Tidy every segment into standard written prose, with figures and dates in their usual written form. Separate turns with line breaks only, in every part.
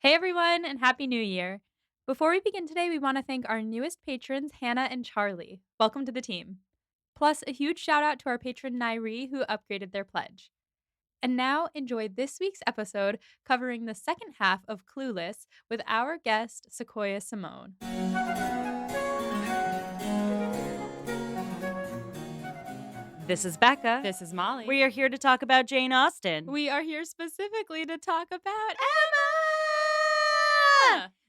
Hey everyone, and Happy New Year. Before we begin today, we want to thank our newest patrons, Hannah and Charlie. Welcome to the team. Plus, a huge shout out to our patron, Nairi, who upgraded their pledge. And now, enjoy this week's episode covering the second half of Clueless with our guest, Sequoia Simone.
This is Becca.
This is Molly.
We are here to talk about Jane Austen.
We are here specifically to talk about Emma!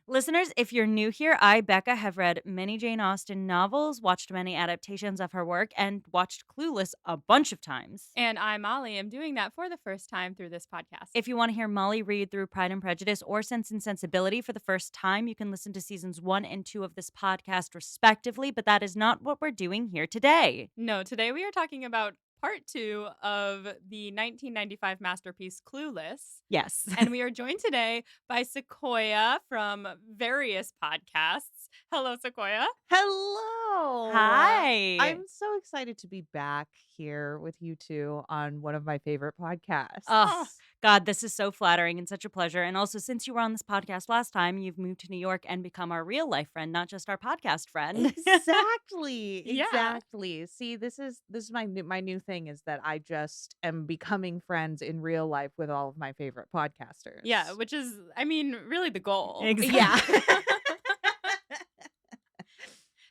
Listeners, if you're new here, I, Becca, have read many Jane Austen novels, watched many adaptations of her work, and watched Clueless a bunch of times.
And I, Molly, am doing that for the first time through this podcast.
If you want to hear Molly read through Pride and Prejudice or Sense and Sensibility for the first time, you can listen to seasons 1 and 2 of this podcast respectively, but that is not what we're doing here today.
No, today we are talking about part 2 of the 1995 masterpiece Clueless.
Yes.
And we are joined today by Sequoia from various podcasts. Hello, Sequoia.
Hello.
Hi.
I'm so excited to be back here with you two on one of my favorite podcasts.
Oh, God, this is so flattering and such a pleasure. And also, since you were on this podcast last time, you've moved to New York and become our real life friend, not just our podcast friend.
Exactly.
Yeah.
Exactly. See, this is my new thing is that I just am becoming friends in real life with all of my favorite podcasters.
Yeah, which is, I mean, really the goal.
Exactly.
Yeah.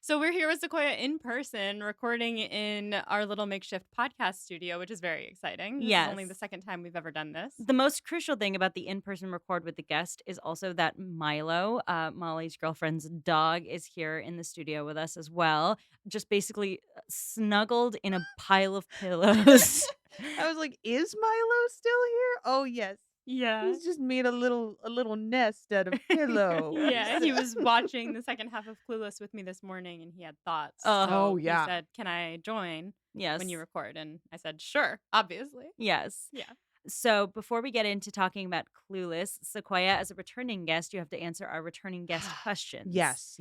So we're here with Sequoia in person, recording in our little makeshift podcast studio, which is very exciting. This is only the second time we've ever done this.
The most crucial thing about the in-person record with the guest is also that Milo, Molly's girlfriend's dog, is here in the studio with us as well, just basically snuggled in a pile of pillows.
I was like, is Milo still here? Oh, yes.
Yeah.
He's just made a little nest out of pillows.
Yeah, he was watching the second half of Clueless with me this morning, and he had thoughts.
Oh,
so
yeah.
He said, "Can I join
Yes.
when you record?" And I said, "Sure, obviously."
Yes.
Yeah.
So before we get into talking about Clueless, Sequoia, as a returning guest, you have to answer our returning guest questions.
Yes.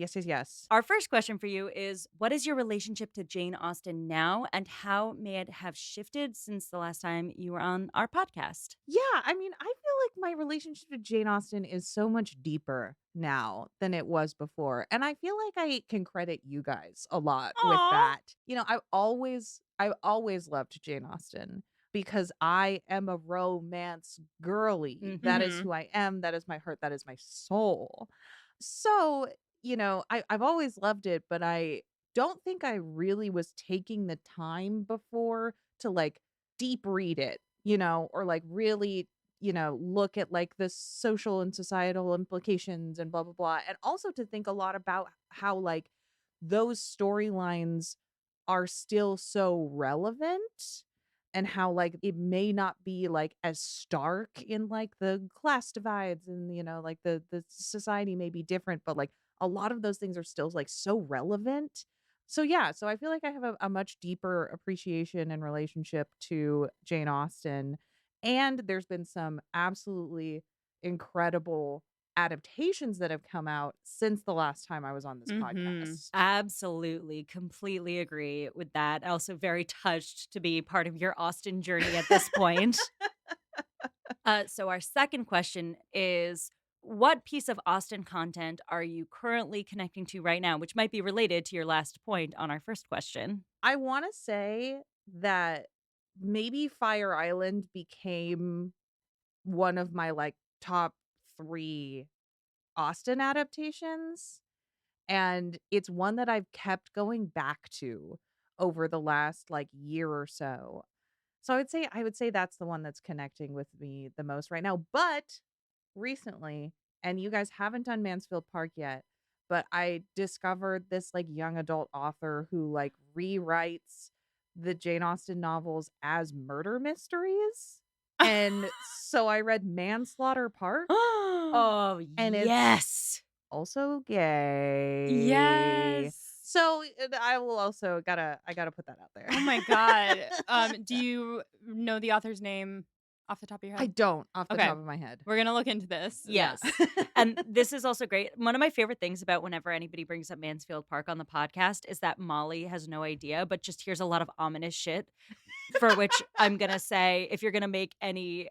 Our first question for you is, what is your relationship to Jane Austen now, and how may it have shifted since the last time you were on our podcast?
Yeah, I mean, I feel like my relationship to Jane Austen is so much deeper now than it was before. And I feel like I can credit you guys a lot with
Aw.
that. You know, I've always loved Jane Austen because I am a romance girly. That is
Mhm.
who I am. That is my heart. That is my soul. So, you know, I've always loved it, but I don't think I really was taking the time before to like deep read it, you know, or like really, you know, look at like the social and societal implications and blah, blah, blah. And also to think a lot about how like those storylines are still so relevant and how like it may not be like as stark in like the class divides and you know like the society may be different but like a lot of those things are still like so relevant. So yeah, so I feel like I have a much deeper appreciation and relationship to Jane Austen, and there's been some absolutely incredible adaptations that have come out since the last time I was on this podcast.
Absolutely. Completely agree with that. Also very touched to be part of your Austen journey at this point. So our second question is, what piece of Austen content are you currently connecting to right now, which might be related to your last point on our first question?
I want to say that maybe Fire Island became one of my like top 3 Austen adaptations, and it's one that I've kept going back to over the last like year or so. So I would say that's the one that's connecting with me the most right now. But recently, and you guys haven't done Mansfield Park yet, but I discovered this like young adult author who like rewrites the Jane Austen novels as murder mysteries. And so I read Manslaughter Park,
Oh,
and it's
yes.
also gay.
Yes.
So I will also I gotta put that out there.
Oh my God. Do you know the author's name off the top of your
I
head?
don't off the
Okay.
top of my head.
We're going to look into this.
Yes. And this is also great. One of my favorite things about whenever anybody brings up Mansfield Park on the podcast is that Molly has no idea, but just hears a lot of ominous shit. For which I'm going to say, if you're going to make any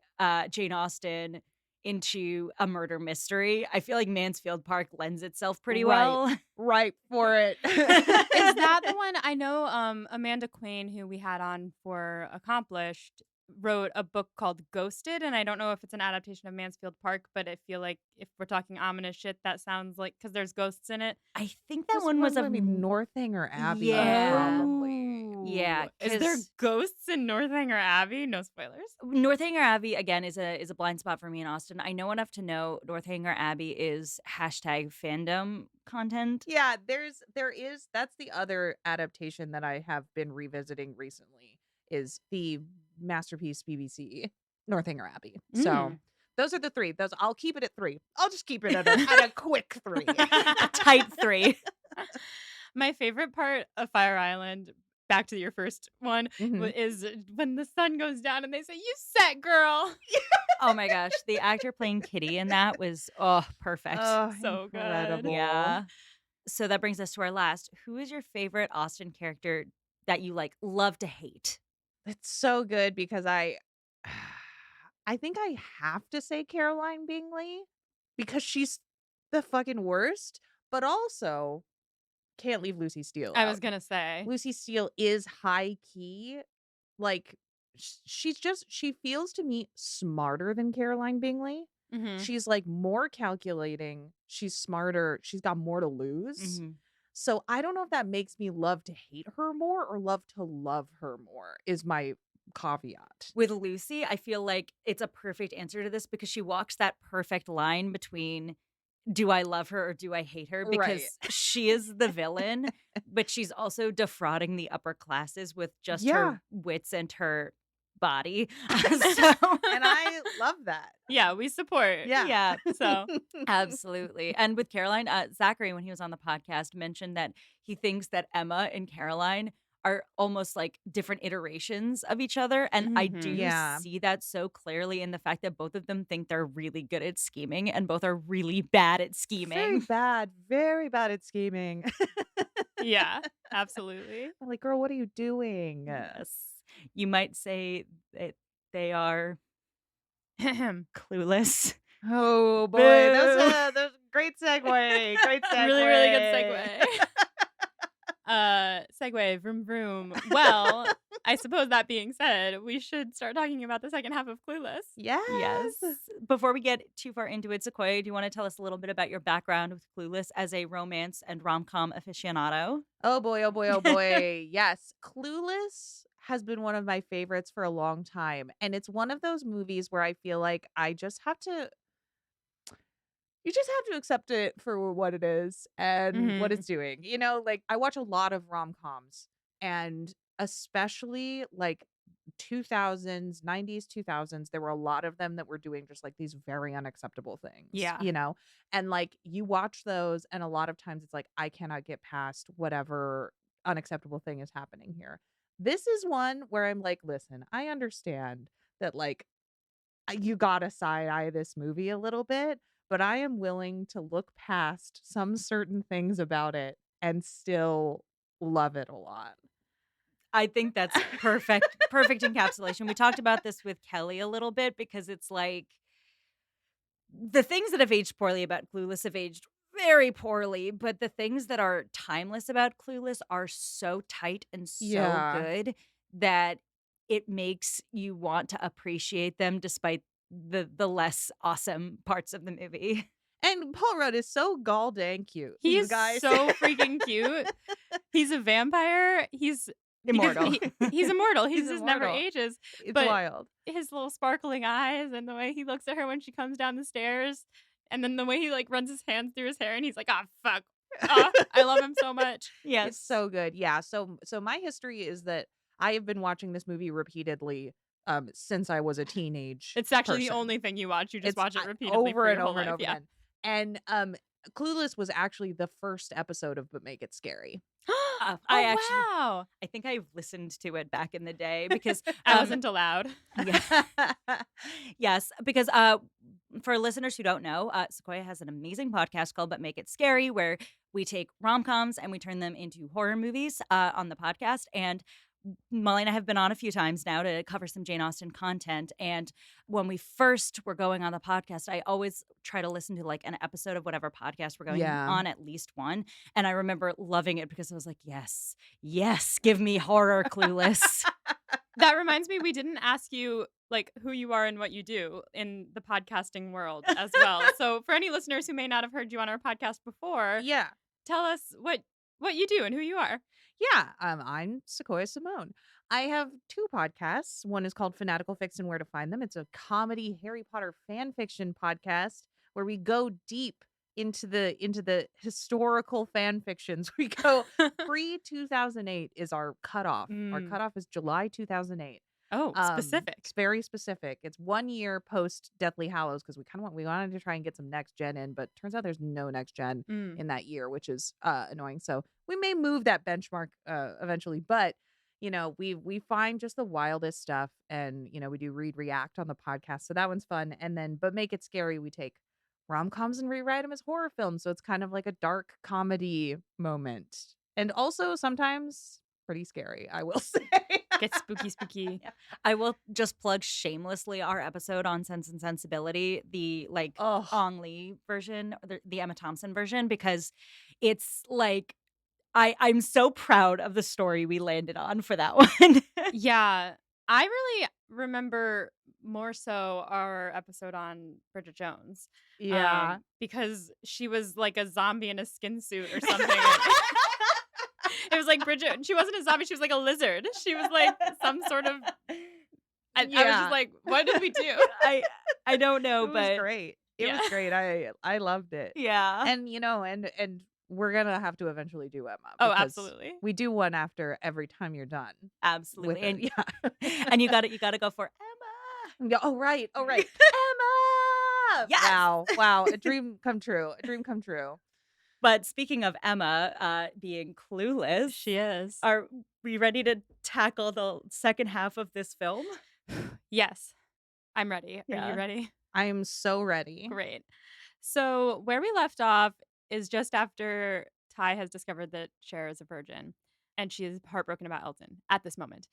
Jane Austen into a murder mystery. I feel like Mansfield Park lends itself pretty
Right.
well.
Right for it.
Is that the one? I know Amanda Quain, who we had on for Accomplished, wrote a book called Ghosted, and I don't know if it's an adaptation of Mansfield Park, but I feel like if we're talking ominous shit, that sounds like, because there's ghosts in it.
I think that
This
one was a
maybe Northanger Abbey,
Yeah.
probably.
Yeah,
Is there
'cause-
ghosts in Northanger Abbey? No spoilers.
Northanger Abbey again is a blind spot for me in Austin. I know enough to know Northanger Abbey is #fandom content.
Yeah, there is that's the other adaptation that I have been revisiting recently is the masterpiece BBC Northanger Abbey. So those are the three. Those I'll keep it at 3. I'll just keep it at a quick 3.
A tight 3.
My favorite part of Fire Island, back to your first one,
Mhm.
is when the sun goes down and they say, "You set, girl."
Oh my gosh, the actor playing Kitty in that was perfect.
Oh,
So good.
incredible.
Yeah. So that brings us to our last. Who is your favorite Austin character that you like love to hate?
It's so good because I I think I have to say Caroline Bingley because she's the fucking worst, but also can't leave Lucy Steele
I
out.
was gonna say.
Lucy Steele is high key. Like she feels to me smarter than Caroline Bingley.
Mhm.
She's like more calculating. She's smarter. She's got more to lose. So I don't know if that makes me love to hate her more or love to love her more is my caveat.
With Lucy, I feel like it's a perfect answer to this because she walks that perfect line between do I love her or do I hate her? Because she is the villain, but she's also defrauding the upper classes with just her wits and her body.
And I love that.
Yeah, we support.
Yeah.
So
Absolutely. And with Caroline, Zachary, when he was on the podcast, mentioned that he thinks that Emma and Caroline are almost like different iterations of each other. And I do see that so clearly in the fact that both of them think they're really good at scheming and both are really bad at scheming.
Very bad at scheming.
yeah, absolutely.
I'm like, girl, what are you doing?
Yes. You might say that they are clueless.
Oh boy, that was a great segue. Great segue.
Really, really good segue. Segue, vroom vroom. Well, I suppose that being said, we should start talking about the second half of Clueless.
Yes.
Before we get too far into it, Sequoia, do you want to tell us a little bit about your background with Clueless as a romance and rom-com aficionado?
Oh boy, oh boy, oh boy. Yes. Clueless has been one of my favorites for a long time. And it's one of those movies where I feel like you just have to accept it for what it is and what it's doing. You know, like I watch a lot of rom-coms and especially like 2000s, 90s, 2000s, there were a lot of them that were doing just like these very unacceptable things.
Yeah.
You know, and like you watch those and a lot of times it's like, I cannot get past whatever unacceptable thing is happening here. This is one where I'm like, listen, I understand that like you gotta side eye this movie a little bit, but I am willing to look past some certain things about it and still love it a lot.
I think that's perfect encapsulation. We talked about this with Kelly a little bit because it's like the things that have aged poorly about Clueless have aged very poorly, but the things that are timeless about Clueless are so tight and so good that it makes you want to appreciate them despite the less awesome parts of the movie.
And Paul Rudd is so gall dang cute.
He
you
is
guys.
so freaking cute. He's a vampire. He's
immortal.
He's immortal. He
He's
just never
immortal.
ages.
It's
but
wild.
His little sparkling eyes and the way he looks at her when she comes down the stairs, and then the way he like runs his hands through his hair and he's like, "Ah, fuck." I love him so much.
Yes.
It's so good. Yeah. So my history is that I have been watching this movie repeatedly since I was a teenage.
It's actually the
person.
only thing you watch. You just watch it repeatedly
over
for
and
your whole
over and
life.
over
Yeah.
again. And Clueless was actually the first episode of But Make It Scary.
I think I listened to it back in the day because
I wasn't allowed.
Yes, because for listeners who don't know, Sequoia has an amazing podcast called But Make It Scary, where we take rom-coms and we turn them into horror movies on the podcast. And Molly and I have been on a few times now to cover some Jane Austen content. And when we first were going on the podcast, I always try to listen to like an episode of whatever podcast we're going
Yeah.
on, at least one. And I remember loving it because I was like, yes, yes, give me horror, Clueless.
That reminds me, we didn't ask you like who you are and what you do in the podcasting world as well. So for any listeners who may not have heard you on our podcast before,
Yeah.
tell us what you do and who you are.
Yeah, I'm Sequoia Simone. I have two podcasts. One is called Fanatical Fics and Where to Find Them. It's a comedy Harry Potter fan fiction podcast where we go deep into the historical fan fictions. We go pre 2008 is our cutoff. Our
Mm.
cutoff is July 2008.
Oh, specific.
It's very specific. It's 1 year post Deathly Hallows because we wanted to try and get some next gen in, but turns out there's no next gen
Mm.
in that year, which is annoying. So we may move that benchmark eventually, but we find just the wildest stuff, and we do read react on the podcast, so that one's fun. And then, but make it scary, we take rom-coms and rewrite them as horror films, so it's kind of like a dark comedy moment, and also sometimes pretty scary, I will say.
Get spooky.
Yeah. I will just plug shamelessly our episode on Sense and Sensibility, the like
Oh,
Ong Lee version, or the Emma Thompson version, because it's like I'm so proud of the story we landed on for that one.
Yeah. I really remember more so our episode on Bridget Jones.
yeah.
Because she was like a zombie in a skin suit or something. It was like Bridget, she wasn't a zombie, she was like a lizard. She was like some sort of I was
Yeah.
just like, what did we do?
I don't know,
It was
but
great. It
Yeah.
was great. I loved it.
yeah.
And and we're gonna have to eventually do Emma.
Oh,
because
absolutely.
We do one after every time you're done with
Absolutely.
it.
And
Yeah.
and you gotta go for Emma.
Yeah, oh right. Oh right. Emma.
Yes!
Wow. A dream come true. A dream come true.
But speaking of Emma being clueless,
She is.
are we ready to tackle the second half of this film?
Yes. I'm ready. Are
Yeah.
you ready?
I am so ready.
Great. So where we left off is just after Ty has discovered that Cher is a virgin, and she is heartbroken about Elton at this moment.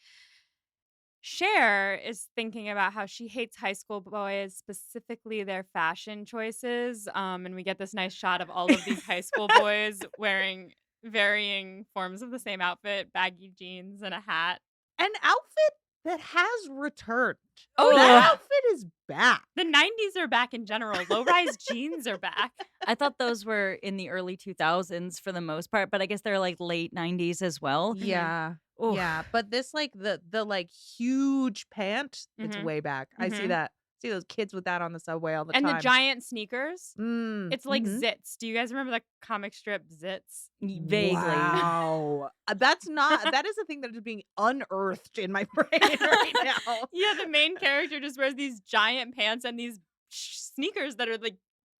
Cher is thinking about how she hates high school boys, specifically their fashion choices. And we get this nice shot of all of these high school boys wearing varying forms of the same outfit, baggy jeans and a hat.
An outfit that has returned.
Oh,
that
yeah.
outfit is back.
The 90s are back in general. Low-rise jeans are back.
I thought those were in the early 2000s for the most part, but I guess they're like late 90s as well.
Yeah.
Oof.
Yeah, but this like the like huge pant, it's
Mhm.
way back. I see
Mhm.
that. See those kids with that on the subway all the
And
time.
the giant sneakers.
Mm,
It's like
mhm.
Zits. Do you guys remember the comic strip Zits?
Vaguely.
Wow. That's not that is a thing that is being unearthed in my brain right now.
Yeah, the main character just wears these giant pants and these sneakers that are like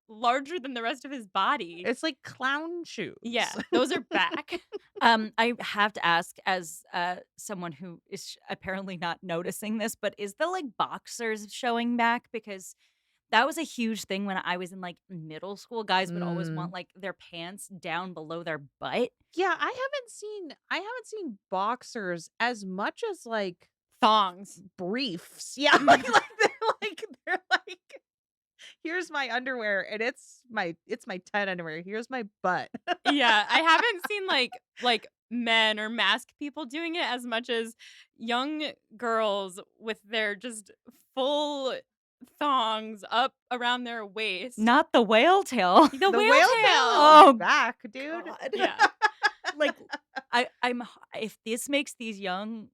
larger than the rest of his body.
It's like clown shoes.
Yeah, those are back.
I have to ask, as someone who is apparently not noticing this, but is the like boxers showing back? Because that was a huge thing when I was in like middle school. Guys would always want like their pants down below their butt.
Yeah, I haven't seen boxers as much as like
Thongs.
briefs. Yeah, they're like here's my underwear and it's my tight underwear. Here's my butt.
Yeah, I haven't seen like men or masked people doing it as much as young girls with their just full thongs up around their waist.
Not the whale tail.
The whale
whale
tail.
Oh,
back, dude.
God.
Yeah.
Like I'm if this makes these young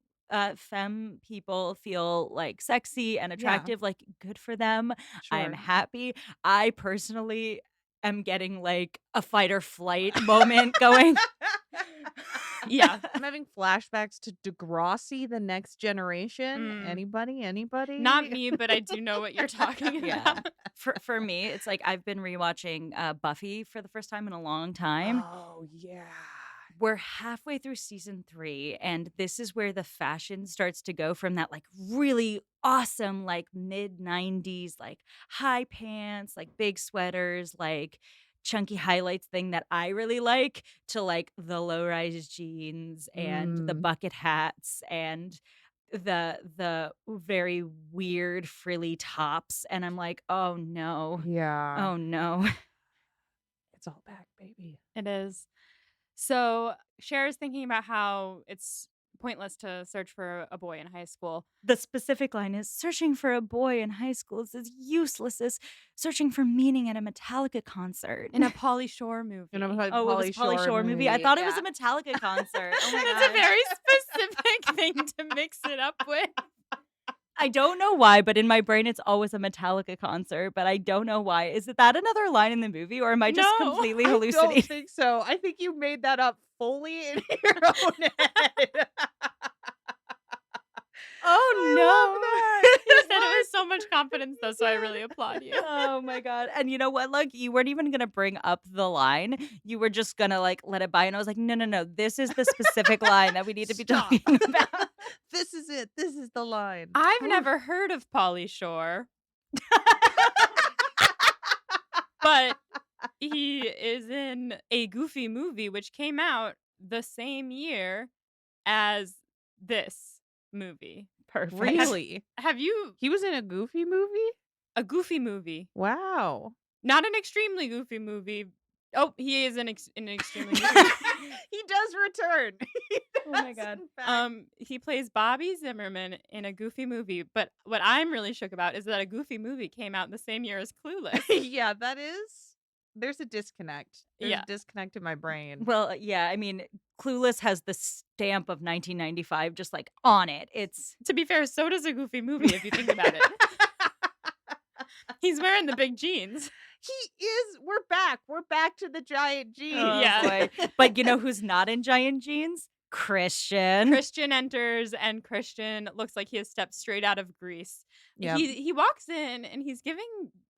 femme people feel like sexy and attractive, like good for them. I'm
Sure.
happy. I personally am getting like a fight or flight moment going.
Yeah.
I'm having flashbacks to Degrassi, The Next Generation.
Mm.
Anybody?
Not me, but I do know what you're talking
Yeah.
about.
For me, it's like I've been rewatching Buffy for the first time in a long time.
Oh yeah.
We're halfway through season 3, and this is where the fashion starts to go from that like really awesome like mid 90s like high pants, like big sweaters, like chunky highlights thing that I really like to like the low-rise jeans and the
Mm,
bucket hats and the very weird frilly tops, and I'm like, "Oh no.
yeah.
Oh no."
It's all back, baby.
It is. So Cher is thinking about how it's pointless to search for a boy in high school.
The specific line is, "Searching for a boy in high school is as useless as searching for meaning at a Metallica concert."
In a Pauly Shore
And I'm
movie.
like
Oh, it was
Pauly
Pauly
Shore
Shore movie? I
movie.
thought it was
Yeah.
a Metallica concert. Oh my
That's a
gosh.
very specific thing to mix it up with.
I don't know why, but in my brain, it's always a Metallica concert, but I don't know why. Is it that another line in the movie, or am I just
No,
completely
I don't
hallucinating?
think so. I think you made that up fully in your own head.
Oh,
I love
no.
that.
you said it with so much confidence, though, so I really applaud you.
Oh my god. And you know what? Like, you weren't even gonna bring up the line. You were just gonna like let it by. And I was like, no, no, no. This is the specific line that we need to be
Stop.
talking about.
This is it. This is the line.
I've
Oof.
never heard of Pauly Shore, but he is in a Goofy movie which came out the same year as this movie.
Perfect.
Really?
Have you
He was in a Goofy movie?
a Goofy movie?
Wow.
Not an extremely Goofy movie. Oh, he is in an extremely Goofy movie.
He does return. He
Oh my
does,
God.
in fact.
He plays Bobby Zimmerman in a Goofy movie, but what I'm really shook about is that a Goofy movie came out the same year as Clueless.
Yeah, that is. There's a disconnect. There's
Yeah.
a disconnect in my brain.
Well, yeah, I mean, Clueless has the stamp of 1995 just like on it. It's
To be fair, so does a Goofy movie if you think about it. He's wearing the big jeans.
He is. We're back. We're back to the giant jeans.
oh
Yeah.
boy. But you know who's not in giant jeans? Christian.
Christian enters, and Christian looks like he has stepped straight out of Greece.
Yeah.
He walks in, and he's giving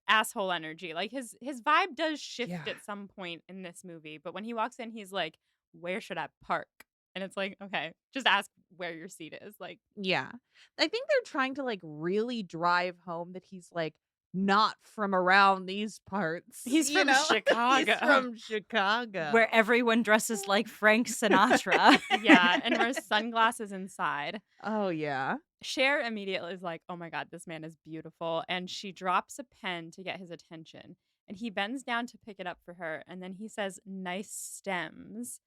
asshole energy. Like his vibe does shift
Yeah.
at some point in this movie, but when he walks in, he's like, "Where should I park?" And it's like, okay, just ask where your seat is. Like,
Yeah. I think they're trying to like really drive home that he's like not from around these parts.
He's
you
from
know?
Chicago.
He's from Chicago.
Where everyone dresses like Frank Sinatra.
yeah, and wears sunglasses inside.
Oh yeah.
Cher immediately is like, "Oh my god, this man is beautiful," and she drops a pen to get his attention. And he bends down to pick it up for her, and then he says, "Nice stems."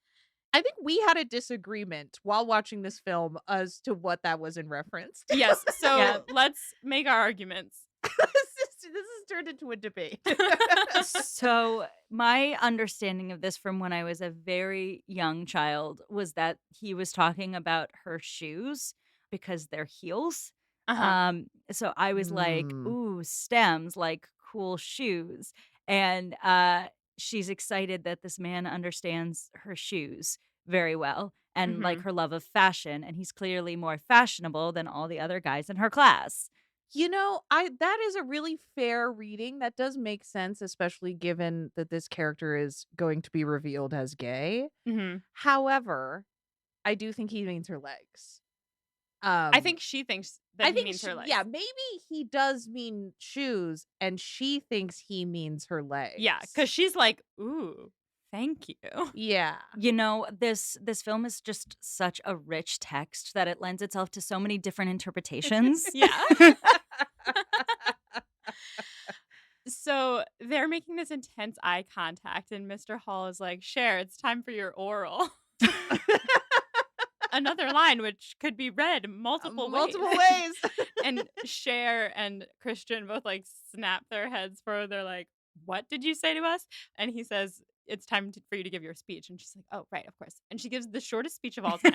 I think we had a disagreement while watching this film as to what that was in reference to.
Yes, so
Yeah.
let's make our arguments.
this has turned into a debate.
So, my understanding of this from when I was a very young child was that he was talking about her shoes because they're heels.
Uh-huh.
So I was like,
Mm.
ooh, stems, like cool shoes. And she's excited that this man understands her shoes very well and like
Mhm.
her love of fashion. And he's clearly more fashionable than all the other guys in her class.
You know, that is a really fair reading. That does make sense, especially given that this character is going to be revealed as gay.
Mhm.
However, I do think he means her legs.
I think she thinks that
I
he
think
means her legs.
yeah, maybe he does mean shoes, and she thinks he means her legs.
Yeah, because she's like, "Ooh, thank you."
yeah,
You know, this film is just such a rich text that it lends itself to so many different interpretations.
Yeah. So they're making this intense eye contact, and Mr. Hall is like, "Cher, it's time for your oral." Another line which could be read multiple
ways.
And Cher and Christian both like snap their heads forward. They're like, "What did you say to us?" And he says, "It's time for you to give your speech." And she's like, "Oh, right, of course." And she gives the shortest speech of all time.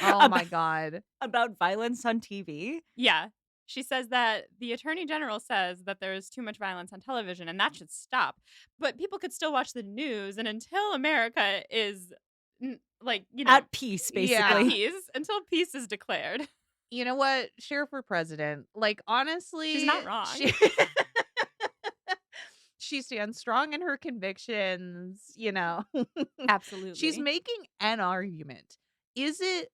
Oh my god.
About violence on TV.
Yeah. She says that the attorney general says that there is too much violence on television and that should stop. But people could still watch the news. And until America is like,
At peace,
Yeah.
basically.
at peace, until peace is declared.
You know what? Sheriff for president. Like honestly,
She's not wrong.
She stands strong in her convictions, you know.
Absolutely.
She's making an argument. Is it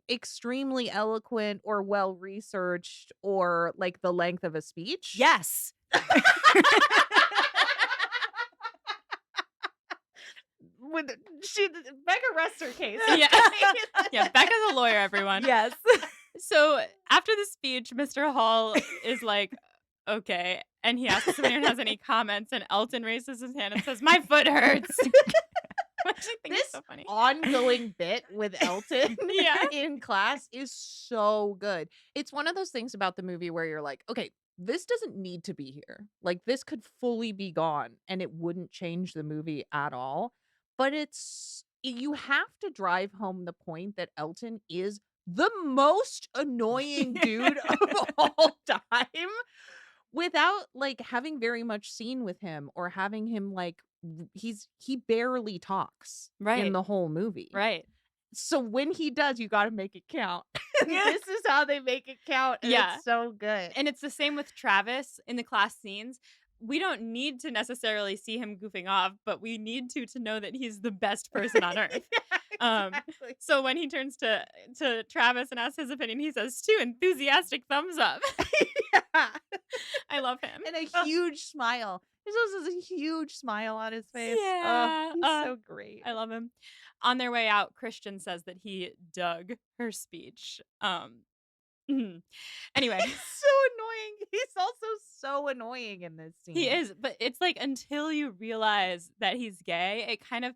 extremely eloquent or well researched or like the length of a speech?
Yes.
with Becca rests her case.
Yeah. Yeah, Becca's a lawyer, everyone.
Yes.
So after the speech, Mr. Hall is like, okay. And he asks if anyone has any comments, and Elton raises his hand and says, my foot hurts. Which I think is
This
so funny.
ongoing bit with Elton
Yeah.
in class is so good. It's one of those things about the movie where you're like, okay, this doesn't need to be here. Like, this could fully be gone and it wouldn't change the movie at all. But you have to drive home the point that Elton is the most annoying dude of all time without like having very much scene with him or having him like he barely talks in
Right.
the whole movie.
Right.
So when he does, you got to make it count. This is how they make it count. And
Yeah.
it's so good.
And it's the same with Travis in the class scenes. We don't need to necessarily see him goofing off, but we need to know that he's the best person on earth.
Yeah, exactly.
So when he turns to Travis and asks his opinion, he says 2 enthusiastic thumbs up.
Yeah.
I love him.
And a huge smile. There's also a huge smile on his face.
Yeah.
He's so great.
I love him. On their way out, Christian says that he dug her speech. Anyway,
He's so annoying. He's also so annoying in this scene.
he is, but it's like until you realize that he's gay, it kind of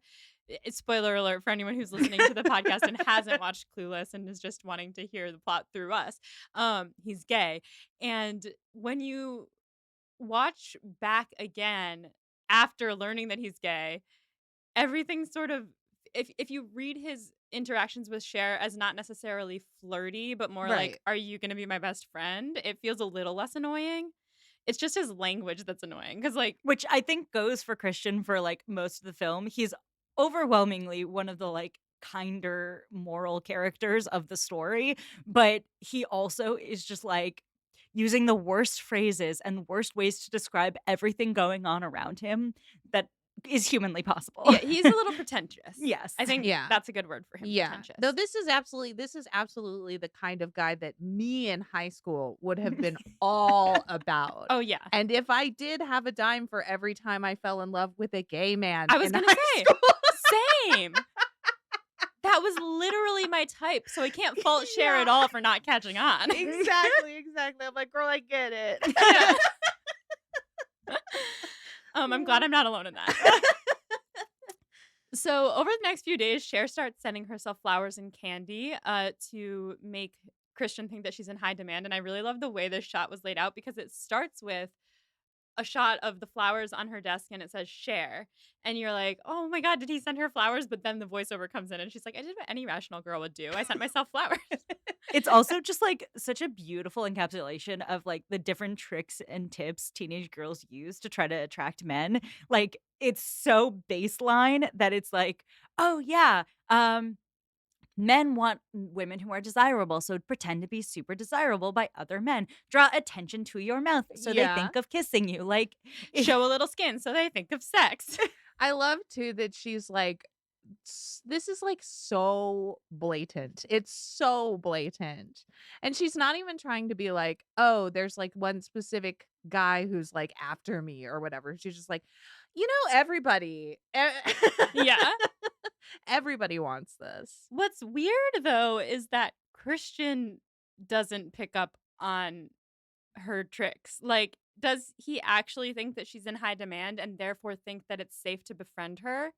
spoiler alert for anyone who's listening to the podcast and hasn't watched Clueless and is just wanting to hear the plot through us. He's gay. And when you watch back again after learning that he's gay, everything sort of if you read his interactions with Cher as not necessarily flirty, but more like,
Right.
are you going to be my best friend? It feels a little less annoying. It's just his language that's annoying. Because, like,
Which I think goes for Christian for like most of the film. He's overwhelmingly one of the like kinder moral characters of the story, but he also is just like using the worst phrases and worst ways to describe everything going on around him that is humanly possible.
yeah, he's a little pretentious.
Yes.
I think
Yeah.
that's a good word for him.
Yeah.
Pretentious.
Though this is absolutely the kind of guy that me in high school would have been all about.
Oh, yeah.
And if I did have a dime for every time I fell in love with a gay man,
I was
in
going
high
to say,
school.
same. That was literally my type. So I can't fault Cher at
Yeah.
all for not catching on.
Exactly. I'm like, girl, I get it.
Yeah. I'm glad I'm not alone in that. So over the next few days, Cher starts sending herself flowers and candy to make Christian think that she's in high demand. And I really love the way this shot was laid out because it starts with a shot of the flowers on her desk and it says Cher. And you're like, oh my God, did he send her flowers? But then the voiceover comes in and she's like, I did what any rational girl would do. I sent myself flowers.
It's also just like such a beautiful encapsulation of like the different tricks and tips teenage girls use to try to attract men. Like it's so baseline that it's like, oh yeah, men want women who are desirable, so pretend to be super desirable by other men. Draw attention to your mouth so
Yeah.
they think of kissing you. Like
Show a little skin so they think of sex.
I love too that she's like, this is like so blatant. It's so blatant. And she's not even trying to be like, oh, there's like one specific guy who's like after me or whatever. She's just like, everybody.
Yeah.
Everybody wants this.
What's weird though is that Christian doesn't pick up on her tricks. Like, does he actually think that she's in high demand and therefore think that it's safe to befriend her?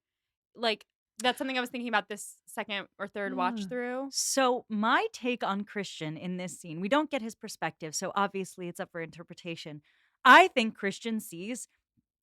Like, that's something I was thinking about this second or third watch through.
So my take on Christian in this scene, we don't get his perspective, so obviously it's up for interpretation. I think Christian sees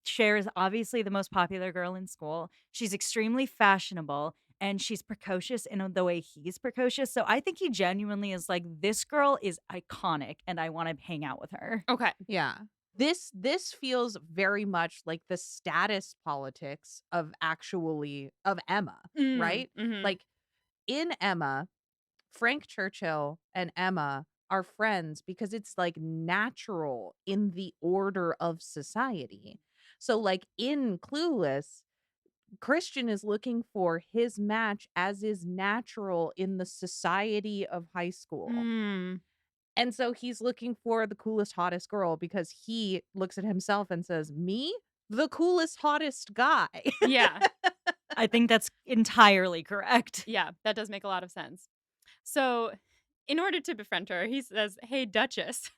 Cher is obviously the most popular girl in school. She's extremely fashionable and she's precocious in the way he's precocious. So I think he genuinely is like, this girl is iconic and I want to hang out with her.
Okay.
Yeah. This feels very much like the status politics of Emma, right?
Mhm.
Like in Emma, Frank Churchill and Emma are friends because it's like natural in the order of society. So like in Clueless, Christian is looking for his match as is natural in the society of high school.
Mm.
And so he's looking for the coolest, hottest girl because he looks at himself and says, me, the coolest, hottest guy.
Yeah.
I think that's entirely correct.
Yeah, that does make a lot of sense. So, in order to befriend her, he says, "Hey, Duchess."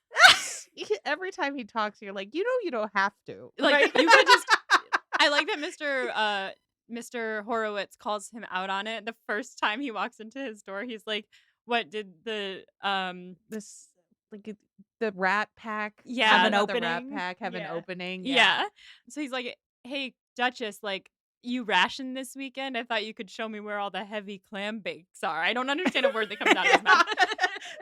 Every time he talks, you're like, you don't have to.
Like,
Right?
you could just I like that Mr. Horowitz calls him out on it. The first time he walks into his door, he's like, "What did
This like the Rat Pack
yeah,
Have an
something about the Rat
opening.
Pack have an
Yeah.
opening. Yeah.
yeah." So he's like, "Hey, Duchess, like, you ration this weekend? I thought you could show me where all the heavy clam bakes are." I don't understand a word that comes out of his mouth.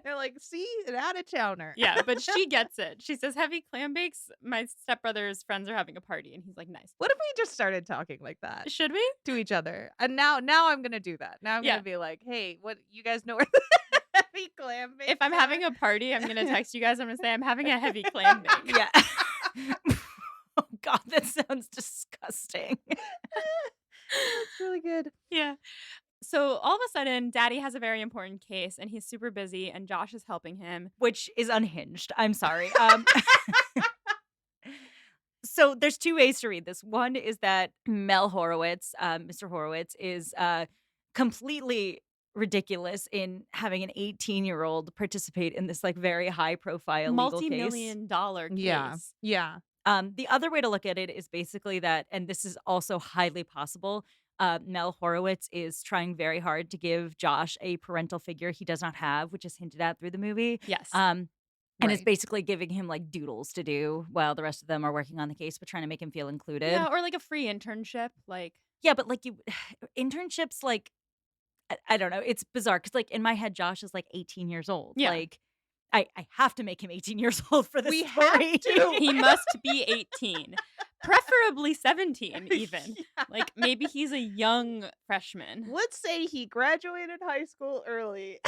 They're like, see, an out of towner.
Yeah, but she gets it. She says, "Heavy clam bakes? My stepbrother's friends are having a party." And he's like, "Nice."
What if we just started talking like that
Should we?
to each other? And now I'm gonna do that. Now I'm
Yeah.
gonna be like, hey, what you guys know where the heavy clam bakes
If I'm
are?
having a party, I'm gonna text you guys. I'm gonna say I'm having a heavy clam bake.
Yeah. Oh God, that sounds disgusting.
That's really good.
Yeah. So all of a sudden, Daddy has a very important case, and he's super busy, and Josh is helping him.
Which is unhinged. I'm sorry. So there's two ways to read this. One is that Mel Horowitz, Mr. Horowitz, is completely ridiculous in having an 18-year-old participate in this like very high profile legal case.
Multi-million-dollar case.
Yeah.
The other way to look at it is basically that, and this is also highly possible. Mel Horowitz is trying very hard to give Josh a parental figure he does not have, which is hinted at through the movie.
Yes.
And is
Right.
basically giving him like doodles to do while the rest of them are working on the case, but trying to make him feel included.
Yeah, or like a free internship. Like,
Yeah, but like you, internships, like I don't know, it's bizarre because like in my head, Josh is like 18 years old.
Yeah.
Like I have to make him 18 years old for this
We
story.
have to.
he must be 18, preferably 17, even.
Yeah.
Like, maybe he's a young freshman.
Let's say he graduated high school early.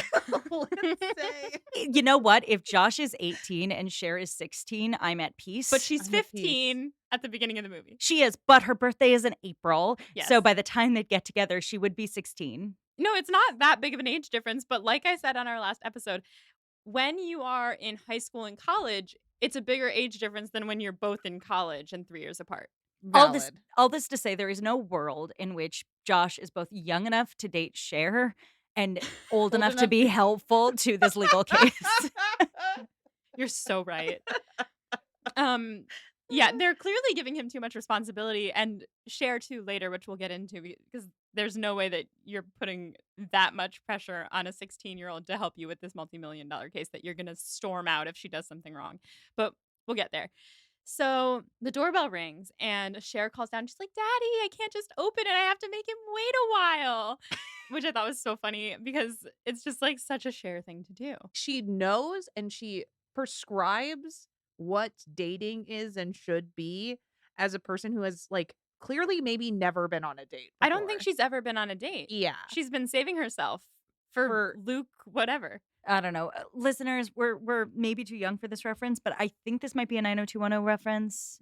Let's say.
You know what? If Josh is 18 and Cher is 16, I'm at peace.
But she's
I'm at peace.
15 at the beginning of the movie.
She is, but her birthday is in April.
Yes.
So by the time they get together, she would be 16.
No, it's not that big of an age difference. But like I said on our last episode, when you are in high school and college, it's a bigger age difference than when you're both in college and 3 years apart.
Valid.
All this to say, there is no world in which Josh is both young enough to date Cher and old enough to be helpful to this legal case.
You're so right. Yeah, they're clearly giving him too much responsibility, and Cher too later, which we'll get into because there's no way that you're putting that much pressure on a 16-year-old to help you with this multi-million-dollar case that you're going to storm out if she does something wrong. But we'll get there. So the doorbell rings and Cher calls down. She's like, "Daddy, I can't just open it. I have to make him wait a while," which I thought was so funny because it's just like such a Cher thing to do.
She knows and she prescribes what dating is and should be as a person who has like clearly maybe never been on a date
I don't think
before.
she's ever been on a date.
Yeah.
She's been saving herself for Luke, whatever.
I don't know. Listeners, we're maybe too young for this reference, but I think this might be a 90210 reference.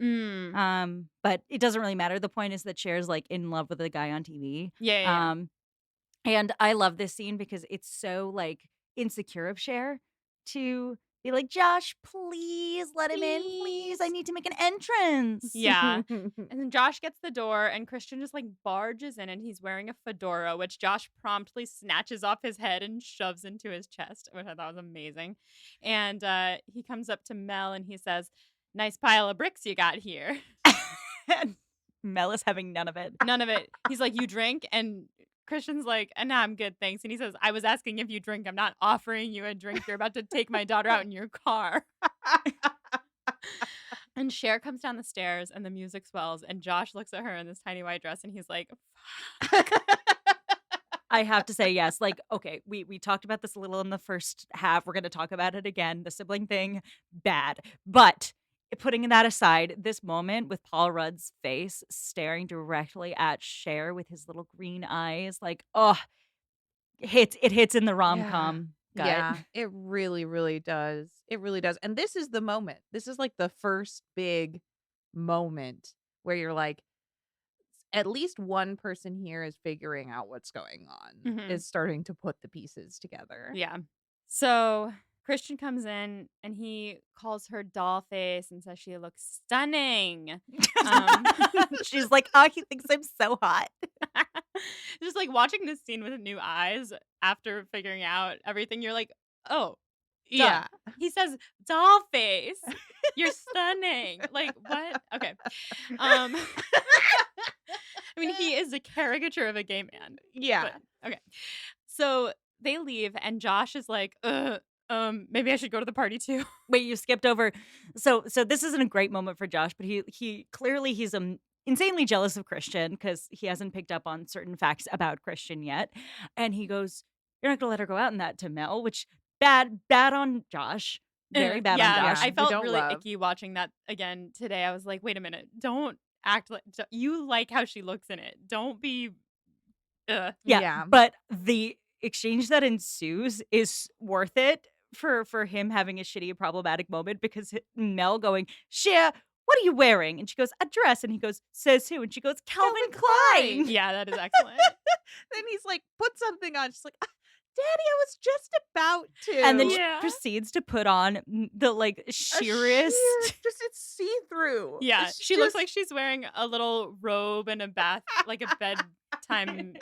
But it doesn't really matter. The point is that Cher's like in love with a guy on TV.
Yeah.
And I love this scene because it's so like insecure of Cher to be like, Josh, please let him in. Please. I need to make an entrance.
Yeah. And then Josh gets the door and Christian just like barges in and he's wearing a fedora, which Josh promptly snatches off his head and shoves into his chest, which I thought was amazing. And he comes up to Mel and he says, "Nice pile of bricks you got here."
And Mel is having none of it.
None of it. He's like, "You drink?" And Christian's like, "Nah, I'm good, thanks." And he says, "I was asking if you drink. I'm not offering you a drink. You're about to take my daughter out in your car." And Cher comes down the stairs and the music swells and Josh looks at her in this tiny white dress and he's like,
I have to say, yes. Like, okay, we talked about this a little in the first half. We're going to talk about it again. The sibling thing, bad. But putting that aside, this moment with Paul Rudd's face staring directly at Cher with his little green eyes, like, oh, it hits in the rom-com gut.
Yeah, it really, really does. It really does. And this is the moment. This is like the first big moment where you're like, at least one person here is figuring out what's going on,
Mhm.
is starting to put the pieces together.
yeah. So Christian comes in and he calls her doll face and says she looks stunning.
She's like, oh, he thinks I'm so hot.
Just like watching this scene with new eyes after figuring out everything, you're like, oh, duh.
Yeah.
He says doll face. You're stunning. Like what? Okay. I mean, he is a caricature of a gay man.
Yeah.
But, okay. So they leave and Josh is like, maybe I should go to the party too.
Wait, you skipped over. So this isn't a great moment for Josh, but he clearly he's insanely jealous of Christian because he hasn't picked up on certain facts about Christian yet, and he goes, "You're not gonna let her go out in that to Mel," which bad on Josh, very bad on
Yeah,
Josh.
I
We
felt
don't
really
love.
icky watching that again today. I was like, wait a minute, don't act like you like how she looks in it. Don't be.
Yeah,
Yeah.
but the exchange that ensues is worth it for him having a shitty problematic moment because Mel going, "Share, what are you wearing?" And she goes, "A dress." And he goes, "Says who?" And she goes, "Calvin Klein."
Yeah, that is excellent.
Then he's like, put something on. She's like, "Ah, Daddy, I was just about to.
And then
Yeah.
she proceeds to put on the like
A
sheerest.
just it's see-through.
Yeah,
It's
she looks
just-
like she's wearing a little robe and a like a bedtime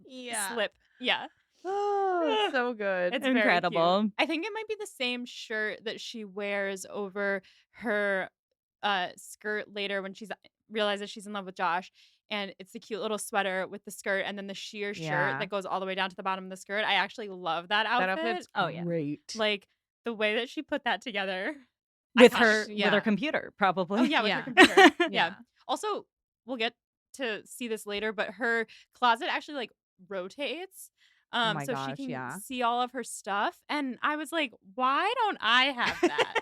yeah.
slip. Yeah.
Oh, it's so good.
It's very cute.
Incredible.
I think it might be the same shirt that she wears over her skirt later when she's realizes she's in love with Josh. And it's the cute little sweater with the skirt and then the sheer shirt
Yeah.
that goes all the way down to the bottom of the skirt. I actually love that
That
outfit.
outfit's
Oh, yeah.
great.
Like the way that she put that together.
With
iconic.
her
Yeah.
with her computer, probably.
Oh yeah, with
Yeah.
her computer. Yeah.
Yeah.
Also, we'll get to see this later, but her closet actually like rotates.
Oh my
So
gosh,
she can
yeah.
see all of her stuff. And I was like, why don't I have that?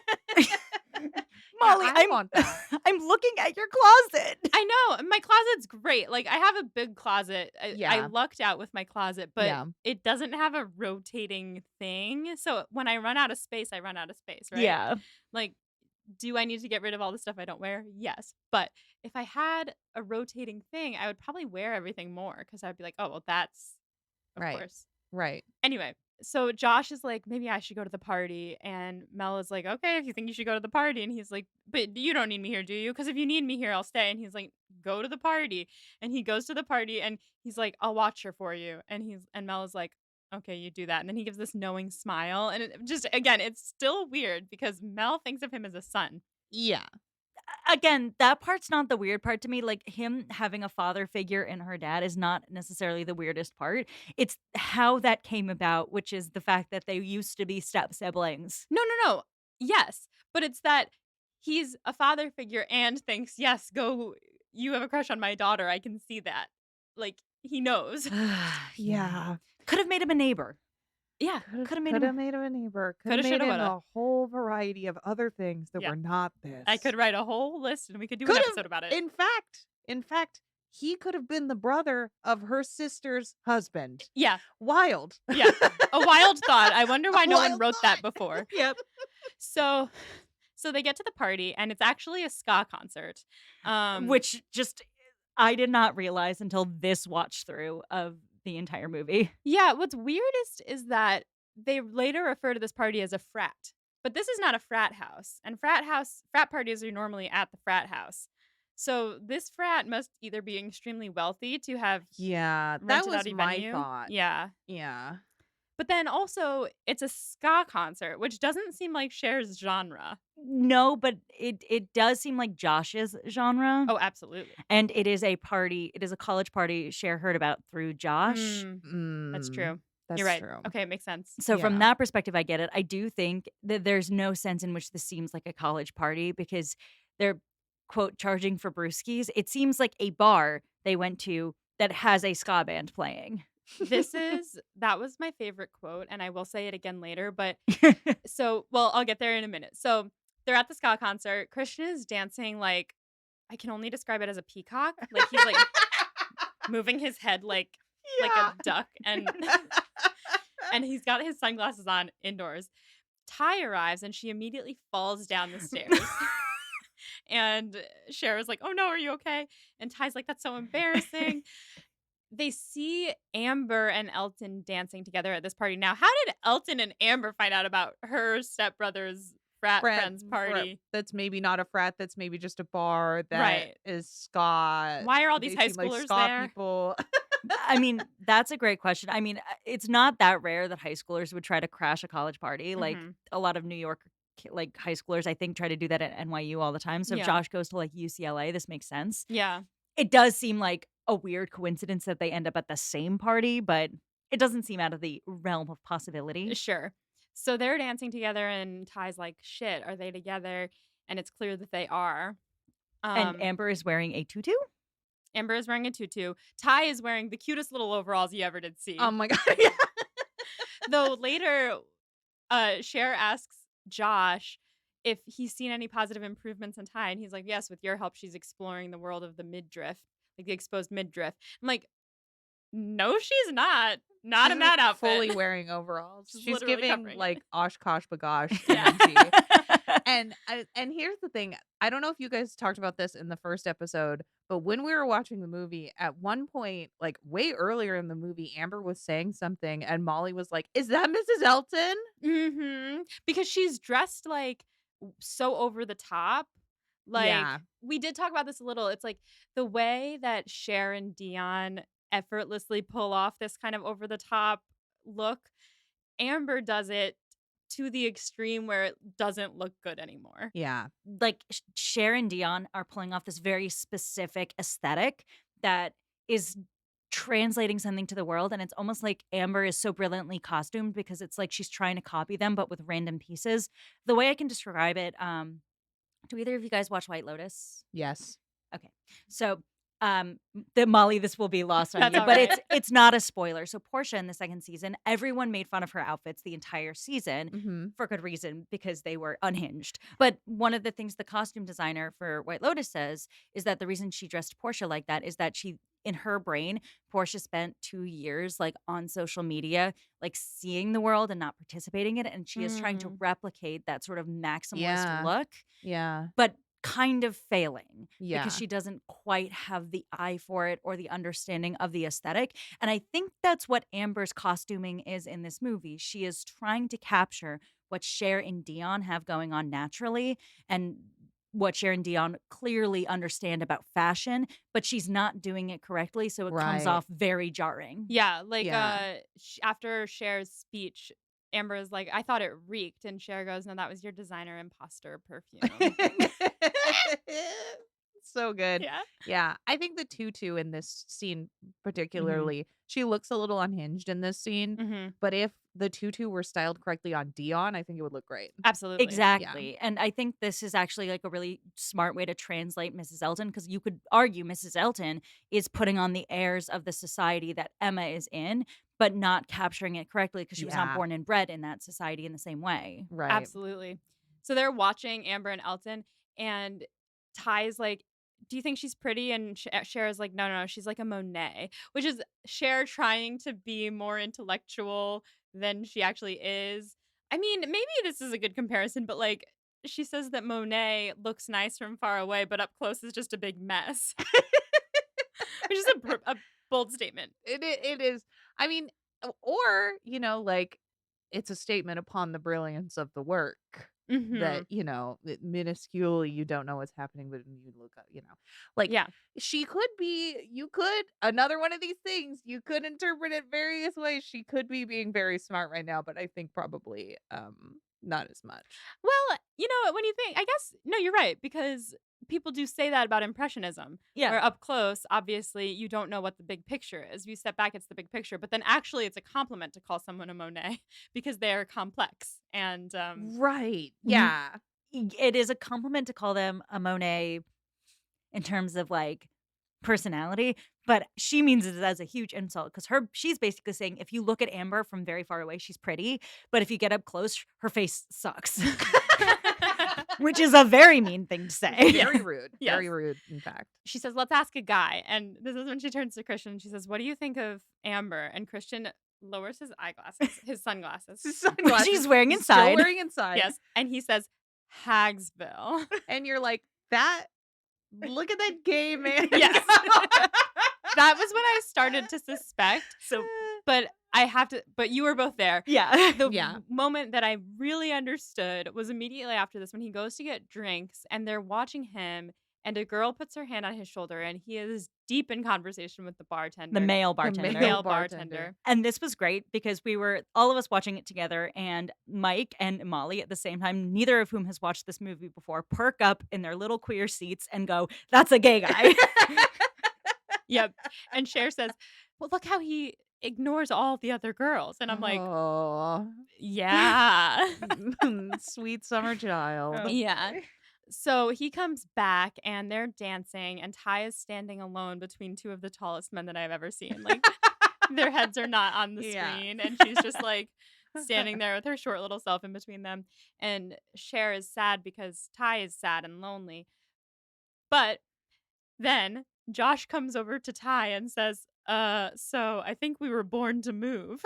Molly,
I want that.
I'm looking at your closet.
I know. My closet's great. Like I have a big closet. I
Yeah.
lucked out with my closet, but
Yeah.
it doesn't have a rotating thing. So when I run out of space, I run out of space, right?
Yeah.
Like, do I need to get rid of all the stuff I don't wear? Yes. But if I had a rotating thing, I would probably wear everything more because I'd be like, oh, well, that's, of
Right.
course.
Right.
Anyway, so Josh is like, maybe I should go to the party. And Mel is like, okay, if you think you should go to the party. And he's like, but you don't need me here, do you? Because if you need me here, I'll stay. And he's like, go to the party. And he goes to the party and he's like, I'll watch her for you. And Mel is like, okay, you do that. And then he gives this knowing smile. And it just, again, it's still weird because Mel thinks of him as a son.
Yeah.
Again, that part's not the weird part to me. Like him having a father figure in her dad is not necessarily the weirdest part. It's how that came about, which is the fact that they used to be step siblings.
No. Yes. But it's that he's a father figure and thinks, yes, go, you have a crush on my daughter. I can see that. Like, he knows.
Yeah.
Could have made him a neighbor.
Yeah.
Could have made
Could
him.
have made him a neighbor. Could
Coulda,
have made
shoulda,
him
woulda.
a whole variety of other things that
Yeah.
were not this.
I could write a whole list and we could do
Could
an
have-
episode about it.
In fact, he could have been the brother of her sister's husband.
Yeah.
Wild.
Yeah. A wild thought. I wonder why
A
no one
wild
wrote
thought.
that before.
Yep.
So they get to the party and it's actually a ska concert.
Which just I did not realize until this watch through of the entire movie.
Yeah, what's weirdest is that they later refer to this party as a frat. But this is not a frat house. And frat parties are normally at the frat house. So this frat must either be extremely wealthy to have
Yeah, that
rented
was
out a
my
venue.
thought.
Yeah.
Yeah.
But then also it's a ska concert, which doesn't seem like Cher's genre.
No, but it does seem like Josh's genre.
Oh, absolutely.
And it is a party, it is a college party Cher heard about through Josh.
That's true.
That's
You're right.
true.
Okay, it makes sense.
So from
Yeah.
that perspective, I get it. I do think that there's no sense in which this seems like a college party because they're, quote, charging for brewskis. It seems like a bar they went to that has a ska band playing.
That was my favorite quote, and I will say it again later, but I'll get there in a minute. So they're at the ska concert. Christian is dancing like, I can only describe it as a peacock. Like he's like moving his head like a duck and he's got his sunglasses on indoors. Ty arrives and she immediately falls down the stairs. And Cher is like, oh no, are you okay? And Ty's like, that's so embarrassing. they see Amber and Elton dancing together at this party. Now, how did Elton and Amber find out about her stepbrother's frat friend's party?
That's maybe not a frat, that's maybe just a bar that
Right.
is ska.
Why are all these
They
high
seem like
schoolers
ska
there?
people.
I mean, that's a great question. I mean, it's not that rare that high schoolers would try to crash a college party. Like
Mhm.
a lot of New York like high schoolers, I think, try to do that at NYU all the time. So if
Yeah.
Josh goes to like UCLA, this makes sense.
Yeah.
It does seem like a weird coincidence that they end up at the same party, but it doesn't seem out of the realm of possibility.
Sure. So they're dancing together, and Ty's like, shit, are they together? And it's clear that they are.
And
Um,
Amber is wearing a tutu.
Amber is wearing a tutu. Ty is wearing the cutest little overalls you ever did see.
Oh my god. Yeah.
Though later, Cher asks Josh if he's seen any positive improvements in Ty, and he's like, yes, with your help, she's exploring the world of the midriff, like the exposed midriff. I'm like, no, she's not. Not
She's
in that
like
outfit.
fully wearing overalls.
She's
She's
literally
giving
covering it.
like Oshkosh Bagosh
Yeah.
energy. And here's the thing. I don't know if you guys talked about this in the first episode, but when we were watching the movie, at one point, like way earlier in the movie, Amber was saying something and Molly was like, "Is that Mrs. Elton?"
Mhm. Because she's dressed, like, so over the top. Like,
Yeah.
we did talk about this a little. It's like the way that Cher and Dion effortlessly pull off this kind of over the top look, Amber does it to the extreme where it doesn't look good anymore.
Yeah.
Like Cher and Dion are pulling off this very specific aesthetic that is translating something to the world, and it's almost like Amber is so brilliantly costumed because it's like she's trying to copy them but with random pieces. The way I can describe it, do either of you guys watch White Lotus?
Yes.
Okay. So, the Molly, this will be lost on
That's
you,
all
but
right.
it's not a spoiler. So Portia in the second season, everyone made fun of her outfits the entire season
Mm-hmm.
for good reason because they were unhinged. But one of the things the costume designer for White Lotus says is that the reason she dressed Portia like that is that she in her brain, Portia spent 2 years like on social media, like seeing the world and not participating in it. And she is trying to replicate that sort of maximalist
Yeah.
look,
Yeah.
but kind of failing
Yeah.
because she doesn't quite have the eye for it or the understanding of the aesthetic. And I think that's what Amber's costuming is in this movie. She is trying to capture what Cher and Dion have going on naturally and what Cher and Dion clearly understand about fashion, but she's not doing it correctly. So it comes
Right.
off very jarring.
Yeah, like,
Yeah.
after Cher's speech, Amber is like, "I thought it reeked," and Cher goes, "No, that was your designer imposter perfume."
So good.
Yeah.
Yeah. I think the tutu in this scene
Mm-hmm.
particularly, she looks a little unhinged in this scene,
Mhm.
but if the tutu were styled correctly on Dion, I think it would look great.
Absolutely.
Exactly. And I think this is actually like a really smart way to translate Mrs. Elton because you could argue Mrs. Elton is putting on the airs of the society that Emma is in, but not capturing it correctly because she was not
Yeah.
born and bred in that society in the same way.
Right.
Absolutely. So they're watching Amber and Elton, and Ty's like, "Do you think she's pretty?" And Cher is like, "No, no, no, she's like a Monet," which is Cher trying to be more intellectual than she actually is. I mean, maybe this is a good comparison, but like, she says that Monet looks nice from far away, but up close is just a big mess, which is a bold statement.
It is. I mean, or, like it's a statement upon the brilliance of the work
Mhm.
that, that minusculely you don't know what's happening, but when you look up, like
Yeah.
you could, another one of these things, you could interpret it various ways. She could be being very smart right now, but I think probably not as much.
Well, when you think, I guess, no, you're right, because people do say that about Impressionism.
Yeah.
Where up close, obviously, you don't know what the big picture is. If you step back, it's the big picture. But then actually, it's a compliment to call someone a Monet because they're complex. And
Right. Yeah.
It is a compliment to call them a Monet in terms of like personality, but she means it as a huge insult because she's basically saying if you look at Amber from very far away, she's pretty, but if you get up close, her face sucks. Which is a very mean thing to say.
Very rude.
Yes.
Very rude, in fact.
she says, let's ask a guy. And this is when she turns to Christian and she says, what do you think of Amber? And Christian lowers his his sunglasses.
Which he's wearing
He's
inside.
Still wearing inside.
Yes. And he says, Hagsville.
And you're like, look at that gay man.
Yes. That was when I started to suspect.
So
But you were both there.
yeah.
The
Yeah.
moment that I really understood was immediately after this when he goes to get drinks and they're watching him and a girl puts her hand on his shoulder and he is deep in conversation with the bartender.
The male
The
bartender.
male
bartender.
And this was great because we were all of us watching it together, and Mike and Molly at the same time, neither of whom has watched this movie before, perk up in their little queer seats and go, "That's a gay guy."
Yep. And Cher says, "Well, look how he ignores all the other girls." And I'm like,
oh,
yeah.
sweet summer child.
Yeah. So he comes back and they're dancing, and Ty is standing alone between two of the tallest men that I've ever seen. Like, their heads are not on the
Yeah.
screen, and she's just like standing there with her short little self in between them. And Cher is sad because Ty is sad and lonely. But then Josh comes over to Ty and says, so I think we were born to move."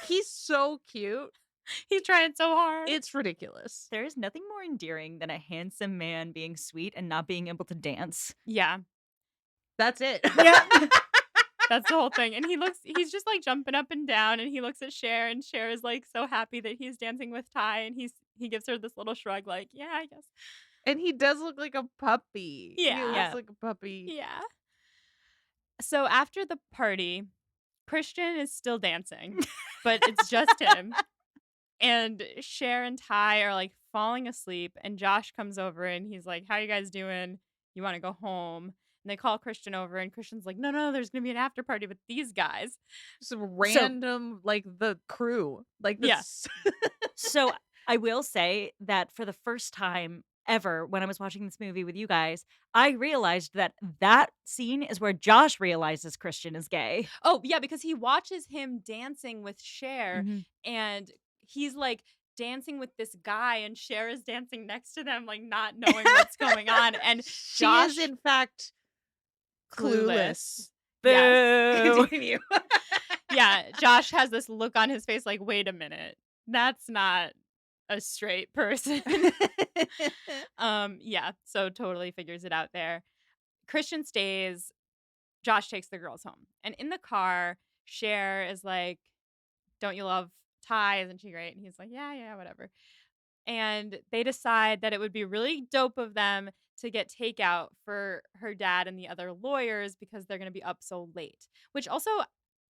He's so cute.
He's trying so hard.
It's ridiculous.
There is nothing more endearing than a handsome man being sweet and not being able to dance.
Yeah,
That's it.
Yeah.
that's the whole thing. And he's just like jumping up and down, and he looks at Cher, and Cher is like so happy that he's dancing with Ty, and he gives her this little shrug, like, yeah, I guess.
And he does look like a puppy. He
Yeah.
looks
Yeah.
like a puppy.
Yeah. So after the party, Christian is still dancing, but it's just him. And Cher and Ty are like falling asleep, and Josh comes over and he's like, "How you guys doing? You want to go home?" And they call Christian over, and Christian's like, "No, there's gonna be an after party with these guys."
Some random, like the crew. Like
Yeah.
this.
So I will say that for the first time ever, when I was watching this movie with you guys, I realized that scene is where Josh realizes Christian is gay.
Oh yeah, because he watches him dancing with Cher, and he's like dancing with this guy, and Cher is dancing next to them, like not knowing what's going on. And
She
Josh
is in fact clueless.
Yes.
Boo.
Continue.
Yeah, Josh has this look on his face like, wait a minute, that's not a straight person. Yeah, so totally figures it out there. Christian stays, Josh takes the girls home. And in the car, Cher is like, "Don't you love Ty? Isn't she great?" And he's like, yeah, whatever. And they decide that it would be really dope of them to get takeout for her dad and the other lawyers because they're going to be up so late. Which also,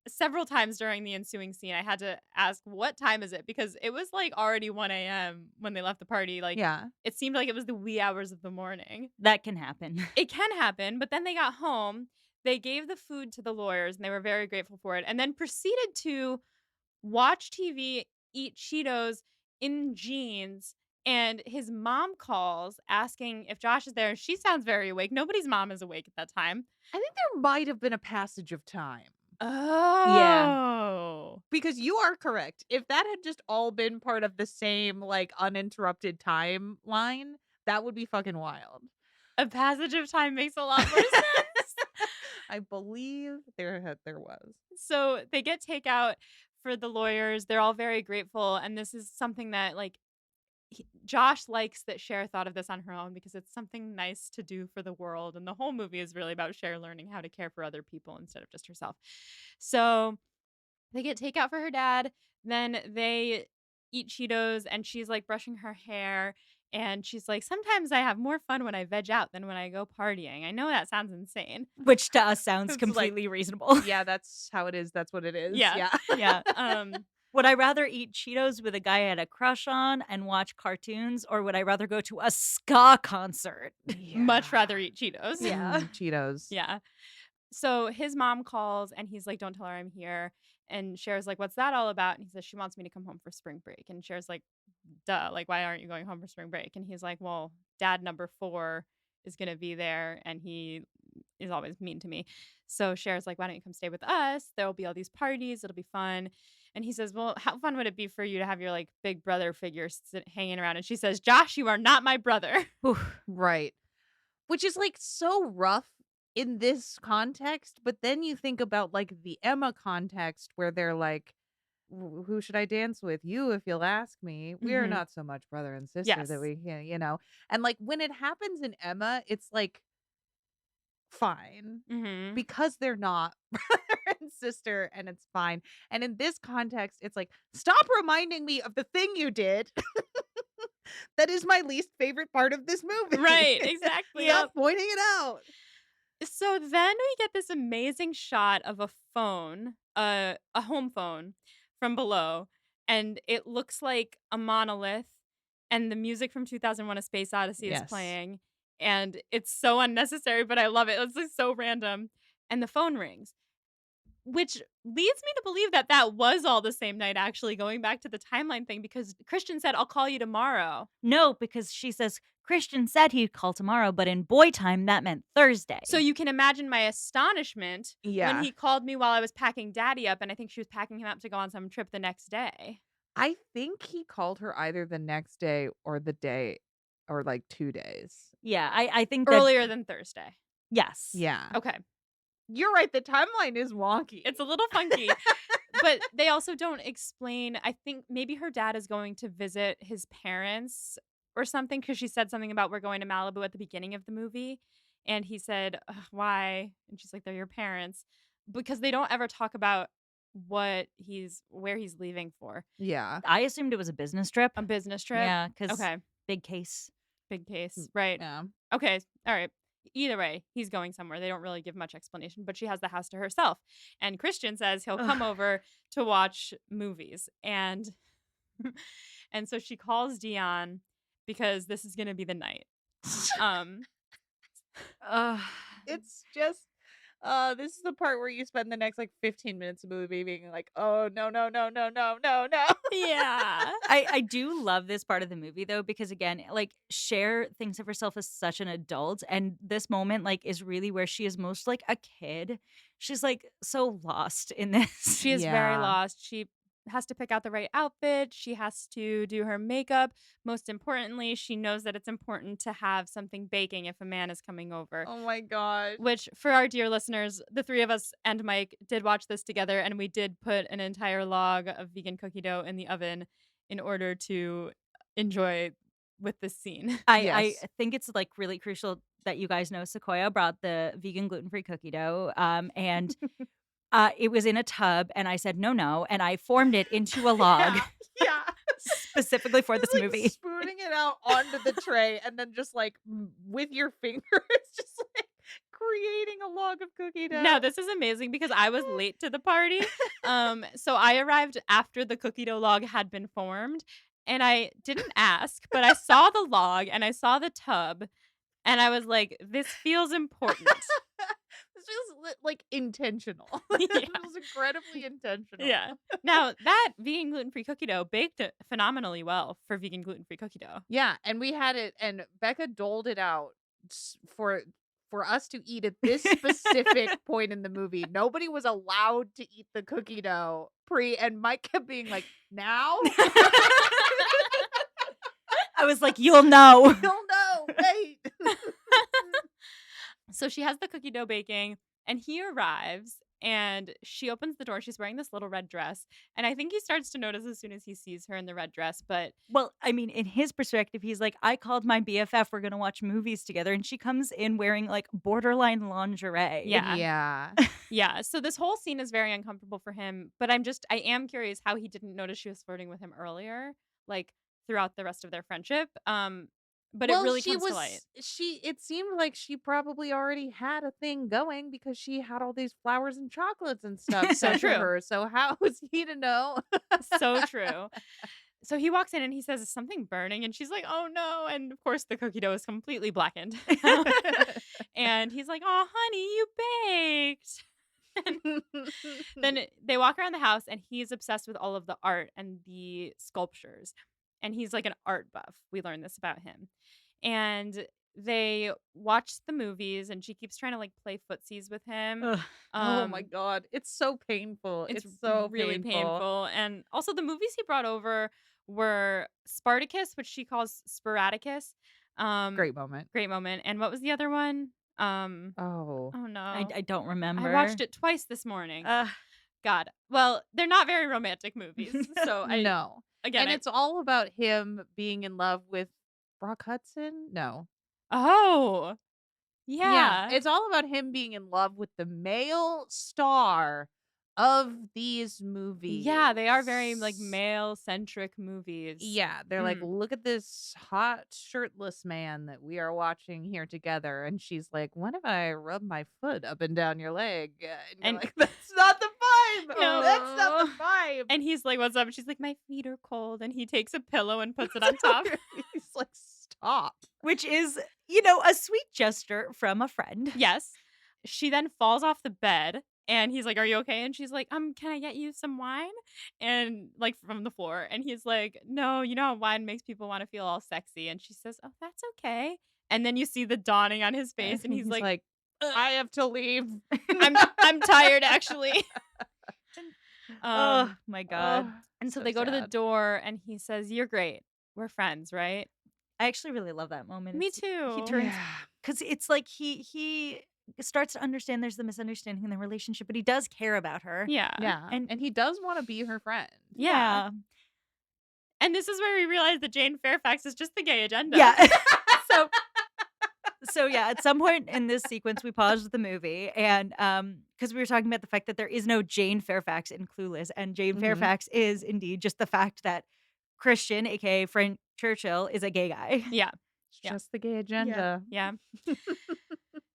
several times during the ensuing scene, I had to ask, what time is it? Because it was like already 1 a.m. when they left the party. Like,
Yeah.
it seemed like it was the wee hours of the morning.
That can happen.
It can happen, but then they got home. They gave the food to the lawyers, and they were very grateful for it, and then proceeded to watch TV, eat Cheetos in jeans, and his mom calls asking if Josh is there. She sounds very awake. Nobody's mom is awake at that time.
I think there might have been a passage of time.
Oh.
Because you are correct. If that had just all been part of the same, like, uninterrupted timeline, that would be fucking wild.
A passage of time makes a lot more sense.
I believe there was.
So they get takeout for the lawyers. They're all very grateful. And this is something that, like, Josh likes that Cher thought of this on her own because it's something nice to do for the world. And the whole movie is really about Cher learning how to care for other people instead of just herself. So they get takeout for her dad. Then they eat Cheetos, and she's like brushing her hair. And she's like, sometimes I have more fun when I veg out than when I go partying. I know that sounds insane.
Which to us sounds
It's like-
completely reasonable.
Yeah, that's how it is. That's what it is.
Yeah.
Yeah. Would I rather eat Cheetos with a guy I had a crush on and watch cartoons, or would I rather go to a ska concert?
Much rather eat Cheetos.
Yeah.
Cheetos.
Yeah. So his mom calls, and he's like, "Don't tell her I'm here." And Cher's like, "What's that all about?" And he says, "She wants me to come home for spring break." And Cher's like, "Duh, like, why aren't you going home for spring break?" And he's like, "Well, dad number 4 is going to be there, and he is always mean to me." So Cher's like, "Why don't you come stay with us? There'll be all these parties. It'll be fun." And he says, "Well, how fun would it be for you to have your like big brother figure hanging around?" And she says, "Josh, you are not my brother."
Right. Which is like so rough in this context, but then you think about like the Emma context where they're like, who should I dance with? You, if you'll ask me. We're
Mhm.
not so much brother and sister
Yes.
that we can, you know. And like when it happens in Emma, it's like fine
Mhm.
because they're not brother and sister, and it's fine. And in this context, it's like, stop reminding me of the thing you did. That is my least favorite part of this movie.
Right, exactly.
Stop pointing it out.
So then we get this amazing shot of a phone, a home phone from below, and it looks like a monolith, and the music from 2001: A Space Odyssey is
Yes.
playing, and it's so unnecessary, but I love it. It's like so random, and the phone rings. Which leads me to believe that that was all the same night, actually, going back to the timeline thing, because Christian said, "I'll call you tomorrow."
No, because she says Christian said he'd call tomorrow, but in boy time that meant Thursday.
So you can imagine my astonishment when
Yeah.
he called me while I was packing Daddy up, and I think she was packing him up to go on some trip the next day.
I think he called her either the next day or the day or like 2 days.
Yeah, I think that
Earlier than Thursday.
yes.
Yeah.
Okay.
You're right, the timeline is wonky.
It's a little funky, but they also don't explain. I think maybe her dad is going to visit his parents or something, because she said something about we're going to Malibu at the beginning of the movie. And he said, "Ugh, why?" And she's like, "They're your parents." Because they don't ever talk about where he's leaving for.
Yeah.
I assumed it was a business trip.
A business trip?
Yeah, because
Okay.
big case.
Big case. Right.
Yeah.
Okay. All right. Either way, he's going somewhere. They don't really give much explanation, but she has the house to herself. And Christian says he'll come
Ugh.
over to watch movies. And and so she calls Dion because this is going to be the night. Um
Ugh.
It's just this is the part where you spend the next like 15 minutes of the movie being like, "Oh, no, no, no, no, no, no, no."
yeah.
I do love this part of the movie though, because again, like Cher thinks of herself as such an adult, and this moment like is really where she is most like a kid. She's like so lost in this.
She is very
Yeah.
lost. She has to pick out the right outfit. She has to do her makeup. Most importantly, she knows that it's important to have something baking if a man is coming over.
Oh my gosh.
Which, for our dear listeners, the three of us and Mike did watch this together, and we did put an entire log of vegan cookie dough in the oven in order to enjoy with this scene.
I
Yes.
think it's like really crucial that you guys know Sequoia brought the vegan gluten-free cookie dough. And it was in a tub, and I said, no. And I formed it into a log
Yeah. Yeah.
specifically for this
Just, like,
movie.
spooning it out onto the tray and then just like with your fingers just like creating a log of cookie dough.
Now, this is amazing because I was late to the party. So I arrived after the cookie dough log had been formed, and I didn't ask, but I saw the log and I saw the tub, and I was like, this feels important.
This feels like intentional.
Yeah.
It feels incredibly intentional.
Yeah. Now, that vegan gluten-free cookie dough baked it phenomenally well for vegan gluten-free cookie dough.
Yeah, and we had it, and Becca doled it out for us to eat at this specific point in the movie. Nobody was allowed to eat the cookie dough and Mike kept being like, "Now?"
I was like, you'll know.
You'll know. Wait.
So she has the cookie dough baking, and he arrives, and she opens the door. She's wearing this little red dress, and I think he starts to notice as soon as he sees her in the red dress, but
Well, I mean, in his perspective, he's like, I called my BFF. We're going to watch movies together. And she comes in wearing like borderline lingerie.
Yeah.
Yeah.
yeah. So this whole scene is very uncomfortable for him, but I am curious how he didn't notice she was flirting with him earlier, like throughout the rest of their friendship. But it really comes to light.
It seemed like she probably already had a thing going because she had all these flowers and chocolates and stuff
So
sent to
true.
her. So how was he to know?
So true. So he walks in and he says, "Is something burning?" And she's like, "Oh no." And of course the cookie dough is completely blackened. And he's like, "Oh, honey, you baked." And then they walk around the house, and he's obsessed with all of the art and the sculptures. And he's like an art buff. We learned this about him. And they watch the movies, and she keeps trying to like play footsies with him.
Ugh.
Oh my god, it's so painful.
It's
so
really painful. And also the movies he brought over were Spartacus, which she calls Sporadicus.
Great moment.
Great moment. And what was the other one?
Oh.
Oh no.
I don't remember.
I watched it twice this morning. God. Well, they're not very romantic movies. So I
No.
again
And it's all about him being in love with Brock Hudson? No.
Oh. Yeah.
It's all about him being in love with the male star of these movies.
Yeah, they are very, like, male-centric movies.
Yeah, they're like, look at this hot shirtless man that we are watching here together. And she's like, what if I rub my foot up and down your leg? And you're
And
like, that's not the vibe.
No.
That's not the vibe.
And he's like, "What's up?" And she's like, "My feet are cold." And he takes a pillow and puts it on top.
He's like, stop.
Which is, a sweet gesture from a friend.
Yes. She then falls off the bed and he's like, "Are you okay?" And she's like, can I get you some wine?" And like from the floor. And he's like, "No, you know how wine makes people want to feel all sexy." And she says, "Oh, that's okay." And then you see the dawning on his face and he's like,
I have to leave.
I'm tired actually.
Oh my God.
And so they go to the door and he says, "You're great. We're friends, right?"
I actually really love that moment.
Me too.
He turns, because it's like he starts to understand there's the misunderstanding in the relationship, but he does care about her.
Yeah.
Yeah. And he does want to be her friend.
Yeah. And this is where we realize that Jane Fairfax is just the gay agenda.
Yeah. So yeah, at some point in this sequence, we paused the movie, and because we were talking about the fact that there is no Jane Fairfax in Clueless, and Jane Fairfax is indeed just the fact that Christian, aka Frank Churchill, is a gay guy.
Yeah.
It's just the gay agenda.
Yeah.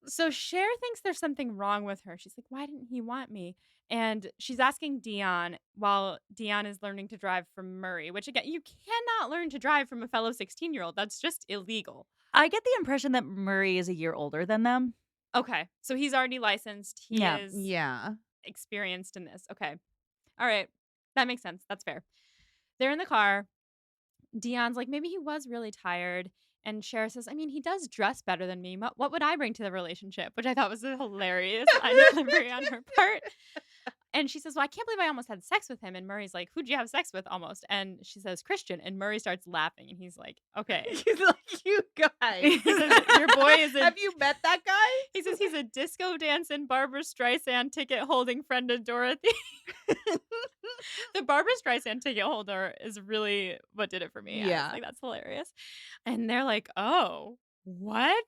So Cher thinks there's something wrong with her. She's like, "Why didn't he want me?" And she's asking Dion while Dion is learning to drive from Murray, which again, you cannot learn to drive from a fellow 16-year-old. That's just illegal.
I get the impression that Murray is a year older than them.
Okay. So he's already licensed. He is
Yeah.
experienced in this. Okay. All right. That makes sense. That's fair. They're in the car. Dion's like, maybe he was really tired. And Cher says, I mean, he does dress better than me. What would I bring to the relationship? Which I thought was a hilarious line of delivery on her part. And she says, well, I can't believe I almost had sex with him. And Murray's like, who'd you have sex with almost? And she says, Christian. And Murray starts laughing. And he's like, okay.
He's like, you guys.
He says, your boy is a...
Have you met that guy?
He says he's a disco dancing Barbara Streisand ticket holding friend of Dorothy. The Barbara Streisand ticket holder is really what did it for me.
Yeah.
I was like, that's hilarious. And they're like, oh, what?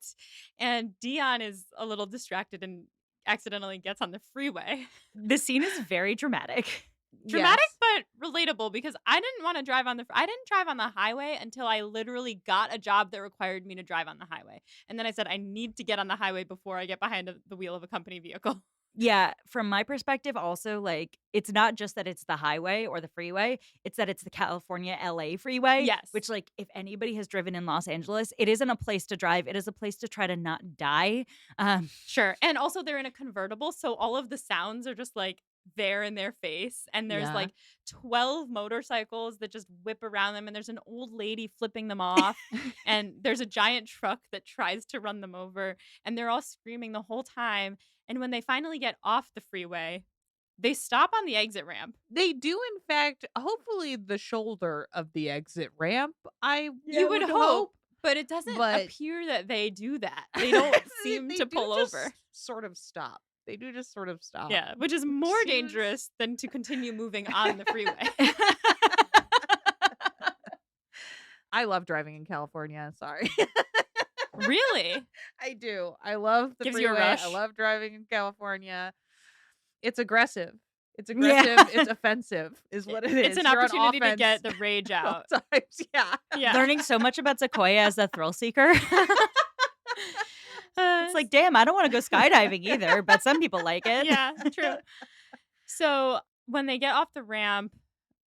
And Dion is a little distracted and accidentally gets on the freeway.
The scene is very dramatic.
Dramatic, but relatable because I didn't want to drive on I didn't drive on the highway until I literally got a job that required me to drive on the highway. And then I said, I need to get on the highway before I get behind the wheel of a company vehicle.
Yeah, from my perspective, also, like, it's not just that it's the highway or the freeway, it's that it's the California LA freeway.
Yes.
Which, like, if anybody has driven in Los Angeles, it isn't a place to drive. It is a place to try to not die.
Sure. And also, they're in a convertible. So all of the sounds are just like there in their face. And there's like 12 motorcycles that just whip around them. And there's an old lady flipping them off. And there's a giant truck that tries to run them over. And they're all screaming the whole time. And when they finally get off the freeway, they stop on the exit ramp.
They do, in fact, hopefully the shoulder of the exit ramp.
You would hope, but it doesn't appear that they do that. They don't seem to pull over.
Sort of stop. They do just sort of stop.
Yeah, which is more dangerous than to continue moving on the freeway.
I love driving in California. Sorry.
Really?
I do. I love the
Gives
freeway.
you a rush?
I love driving in California. It's aggressive. It's aggressive. It's offensive, is what it is.
It's an
You're on
opportunity to
offense
get the rage out.
sometimes. Yeah.
Learning so much about Sequoia as a thrill seeker. It's like, damn, I don't want to go skydiving either, but some people like it.
Yeah, true. So when they get off the ramp,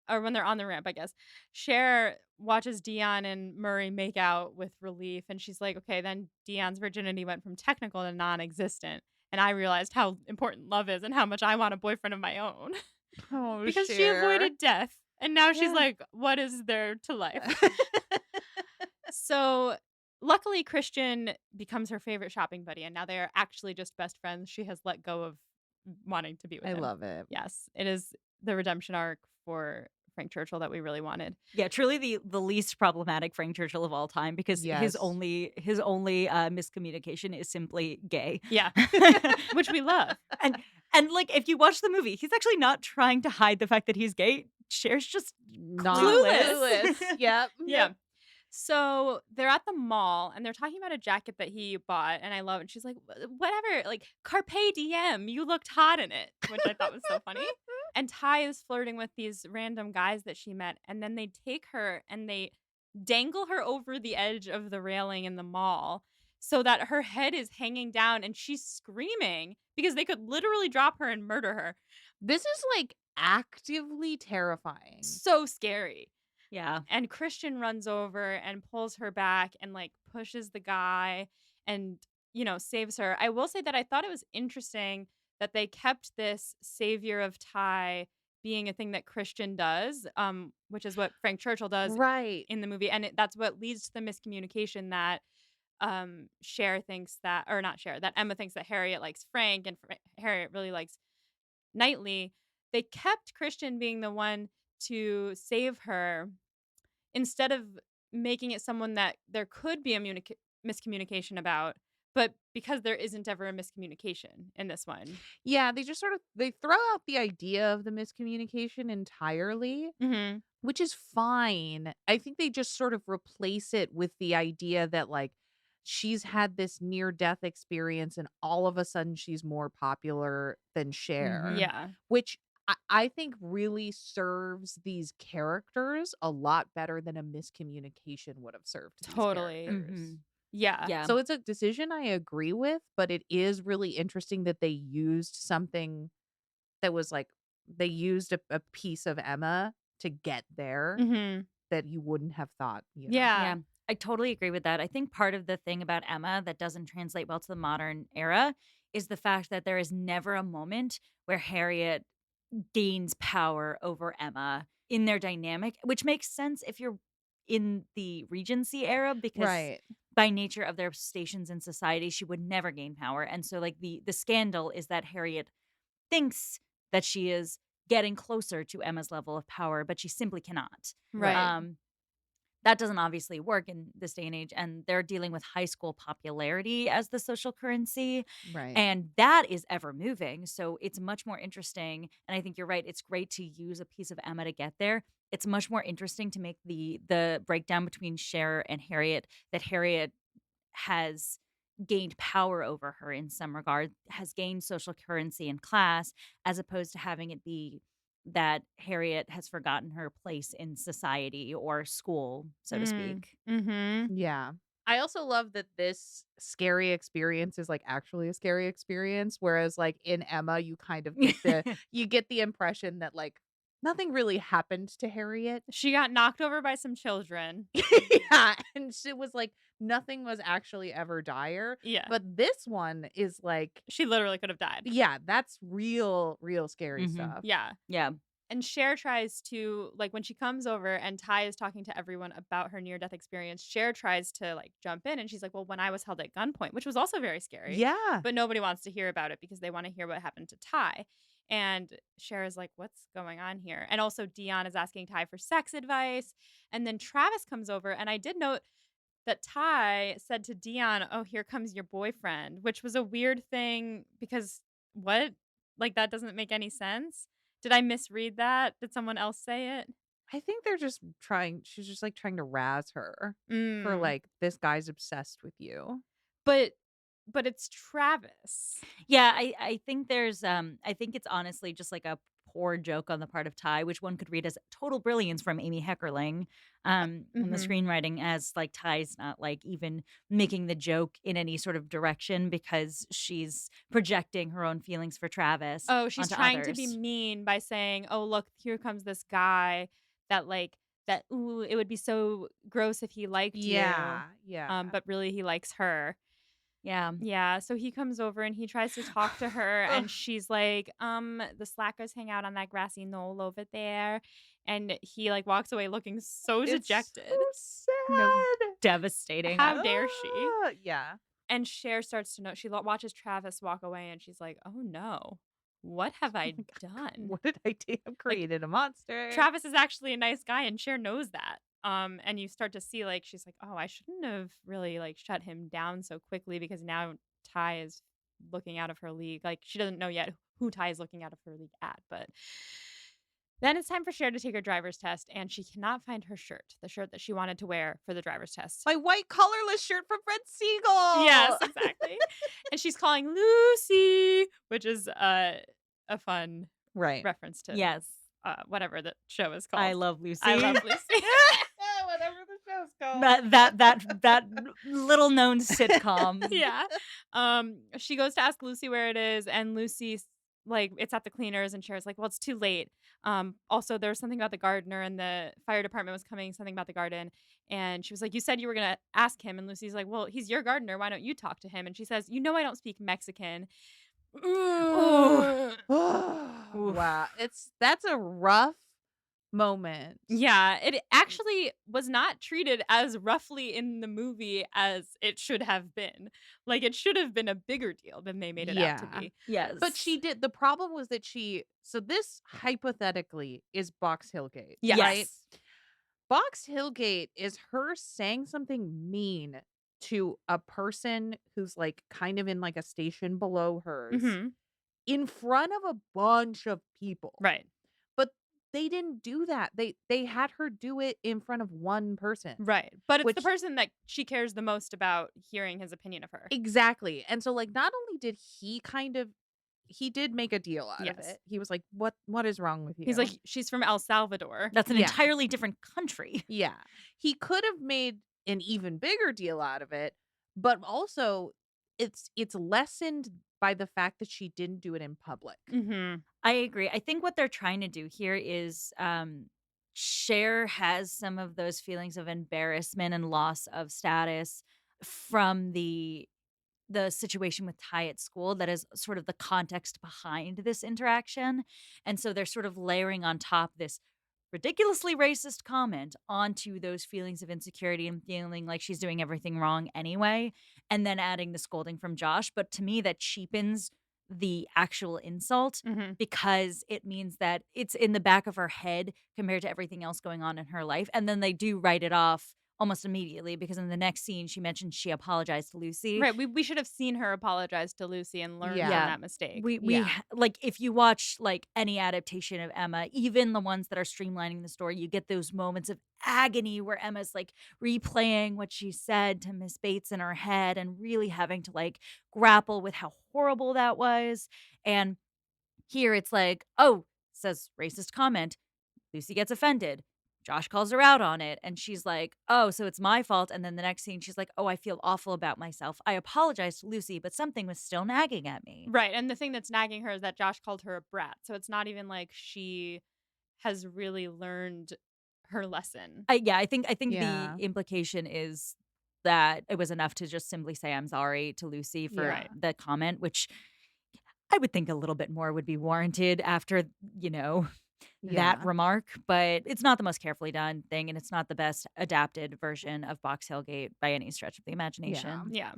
or when they're on the ramp, I guess, Cher watches Dion and Murray make out with relief. And she's like, okay, then Dion's virginity went from technical to non-existent. And I realized how important love is and how much I want a boyfriend of my own.
Oh,
because she
Cher.
avoided death. And now she's like, what is there to life? So luckily, Christian becomes her favorite shopping buddy. And now they are actually just best friends. She has let go of wanting to be with him.
I love it.
Yes, it is the redemption arc for Frank Churchill that we really wanted.
Yeah, truly the least problematic Frank Churchill of all time because his only miscommunication is simply gay.
Yeah, which we love.
And like if you watch the movie, he's actually not trying to hide the fact that he's gay. Cher's just
Not
clueless.
Yep.
Yeah. So they're at the mall and they're talking about a jacket that he bought, and I love it. She's like, Whatever, like Carpe Diem, you looked hot in it," which I thought was so funny. And Ty is flirting with these random guys that she met, and then they take her and they dangle her over the edge of the railing in the mall so that her head is hanging down and she's screaming because they could literally drop her and murder her.
This is, like, actively terrifying.
So scary.
Yeah.
And Christian runs over and pulls her back and like pushes the guy and, saves her. I will say that I thought it was interesting that they kept this savior of Ty being a thing that Christian does, which is what Frank Churchill does
Right.
in the movie. And that's what leads to the miscommunication that Cher thinks that, or not Cher, that Emma thinks that Harriet likes Frank and Harriet really likes Knightley. They kept Christian being the one to save her instead of making it someone that there could be a miscommunication about, but because there isn't ever a miscommunication in this one.
Yeah, they just sort of they throw out the idea of the miscommunication entirely,
Mhm.
which is fine. I think they just sort of replace it with the idea that, like, she's had this near death experience and all of a sudden she's more popular than Cher,
Mhm.
Yeah.
which I think really serves these characters a lot better than a miscommunication would have served these
Totally.
characters.
Mhm.
Yeah.
Yeah.
So it's a decision I agree with, but it is really interesting that they used something that was like they used a piece of Emma to get there
Mhm.
that you wouldn't have thought.
Yeah.
Yeah, I totally agree with that. I think part of the thing about Emma that doesn't translate well to the modern era is the fact that there is never a moment where Harriet gains power over Emma in their dynamic, which makes sense if you're in the Regency era because
Right.
by nature of their stations in society, she would never gain power. And so like the scandal is that Harriet thinks that she is getting closer to Emma's level of power, but she simply cannot.
Right.
Right.
That doesn't obviously work in this day and age, and they're dealing with high school popularity as the social currency,
Right.
and that is ever moving, so it's much more interesting, and I think you're right, it's great to use a piece of Emma to get there. It's much more interesting to make the breakdown between Cher and Harriet, that Harriet has gained power over her in some regard, has gained social currency and class, as opposed to having it be that Harriet has forgotten her place in society or school, so to
Mm.
speak.
Mhm.
Yeah. I also love that this scary experience is like actually a scary experience, whereas like in Emma, you kind of get the impression that like nothing really happened to Harriet.
She got knocked over by some children.
Yeah, and she was like nothing was actually ever dire,
Yeah.
but this one is like
She literally could have died.
yeah, that's real scary
Mhm.
stuff.
Yeah.
Yeah.
And Cher tries to, like, when she comes over and Ty is talking to everyone about her near death experience, Cher tries to, like, jump in and she's like, well, when I was held at gunpoint, which was also very scary,
Yeah.
but nobody wants to hear about it because they want to hear what happened to Ty. And Cher is like, what's going on here? And also Dion is asking Ty for sex advice. And then Travis comes over. And I did note that Ty said to Dion, oh, here comes your boyfriend, which was a weird thing because what? Like, that doesn't make any sense. Did I misread that? Did someone else say it?
I think they're just she's just like trying to razz her for
Mm.
like this guy's obsessed with you.
But it's Travis.
Yeah, I think there's I think it's honestly just like a poor joke on the part of Ty, which one could read as total brilliance from Amy Heckerling, in the
Mhm.
screenwriting, as like Ty's not like even making the joke in any sort of direction because she's projecting her own feelings for Travis
Oh, she's
onto
trying to be
others.
mean by saying, "Oh, look, here comes this guy that ooh, it would be so gross if he liked you."
Yeah.
But really he likes her.
Yeah.
Yeah, so he comes over and he tries to talk to her
Ugh,
and she's like, the slackers hang out on that grassy knoll over there." And he like walks away looking so
it's
dejected.
so
No,
sad.
devastating.
How dare she?
Yeah.
And Cher starts to know, she watches Travis walk away and she's like, "Oh no. What have I done?"
What did I do? I've
Like,
created a monster.
Travis is actually a nice guy and Cher knows that. And you start to see like she's like, "Oh, I shouldn't have really like shut him down so quickly because now Ty is looking out of her league." Like she doesn't know yet who Ty is looking out of her league at, but Then it's time for Cher to take her driver's test, and she cannot find her shirt, the shirt that she wanted to wear for the driver's test.
My white collarless shirt from Fred
Yes,
Siegel.
exactly. And she's calling Lucy, which is a fun
Right.
reference to
Yes.
whatever the show is
I
called.
love Lucy.
I love Lucy.
Whatever the show's called.
that little known sitcom.
Yeah. She goes to ask Lucy where it is, and Lucy's like, it's at the cleaners, and Cher's like, well, it's too late. Also, there was something about the gardener, and the fire department was coming, something about the garden. And she was like, you said you were gonna ask him, and Lucy's like, well, he's your gardener. Why don't you talk to him? And she says, you know, I don't speak Mexican.
Ooh.
Wow. That's a rough moment.
Yeah, it actually was not treated as roughly in the movie as it should have been. Like, it should have been a bigger deal than they made it out to
Yeah.
be.
Yes.
But she did. The problem was that so this hypothetically is Box Hillgate,
Yes.
right? Box Hillgate is her saying something mean to a person who's like kind of in like a station below hers
Mhm.
in front of a bunch of people.
Right.
But they didn't do that. They had her do it in front of one person.
Right. But it's the
Which-
person that she cares the most about hearing his opinion of her.
Exactly. And so like not only did he did make a deal out of
Yes.
it. He was like, what is wrong with you?
He's like, she's from El Salvador.
That's an
Yeah.
entirely different country.
Yeah. He could have made an even bigger deal out of it, but also it's lessened by the fact that she didn't do it in public.
Mm-hmm.
I agree. I think what they're trying to do here is Cher has some of those feelings of embarrassment and loss of status from the situation with Ty at school that is sort of the context behind this interaction. And so they're sort of layering on top this ridiculously racist comment onto those feelings of insecurity and feeling like she's doing everything wrong anyway, and then adding the scolding from Josh. But to me, that cheapens the actual insult
Mm-hmm.
because it means that it's in the back of her head compared to everything else going on in her life. And then they do write it off almost immediately because in the next scene, she mentioned she apologized to Lucy.
Right. We should have seen her apologize to Lucy and learn from
Yeah.
that mistake.
Yeah.
Like if you watch like any adaptation of Emma, even the ones that are streamlining the story, you get those moments of agony where Emma's like replaying what she said to Miss Bates in her head and really having to like grapple with how horrible that was. And here it's like, oh, says racist comment. Lucy gets offended. Josh calls her out on it. And she's like, oh, so it's my fault. And then the next scene, she's like, oh, I feel awful about myself. I apologize to Lucy, but something was still nagging at me.
Right. And the thing that's nagging her is that Josh called her a brat. So it's not even like she has really learned her lesson.
I think
Yeah.
the implication is that it was enough to just simply say I'm sorry to Lucy for
Yeah.
the comment, which I would think a little bit more would be warranted after, that
Yeah.
remark, but it's not the most carefully done thing, and it's not the best adapted version of Box Hillgate by any stretch of the imagination.
Yeah.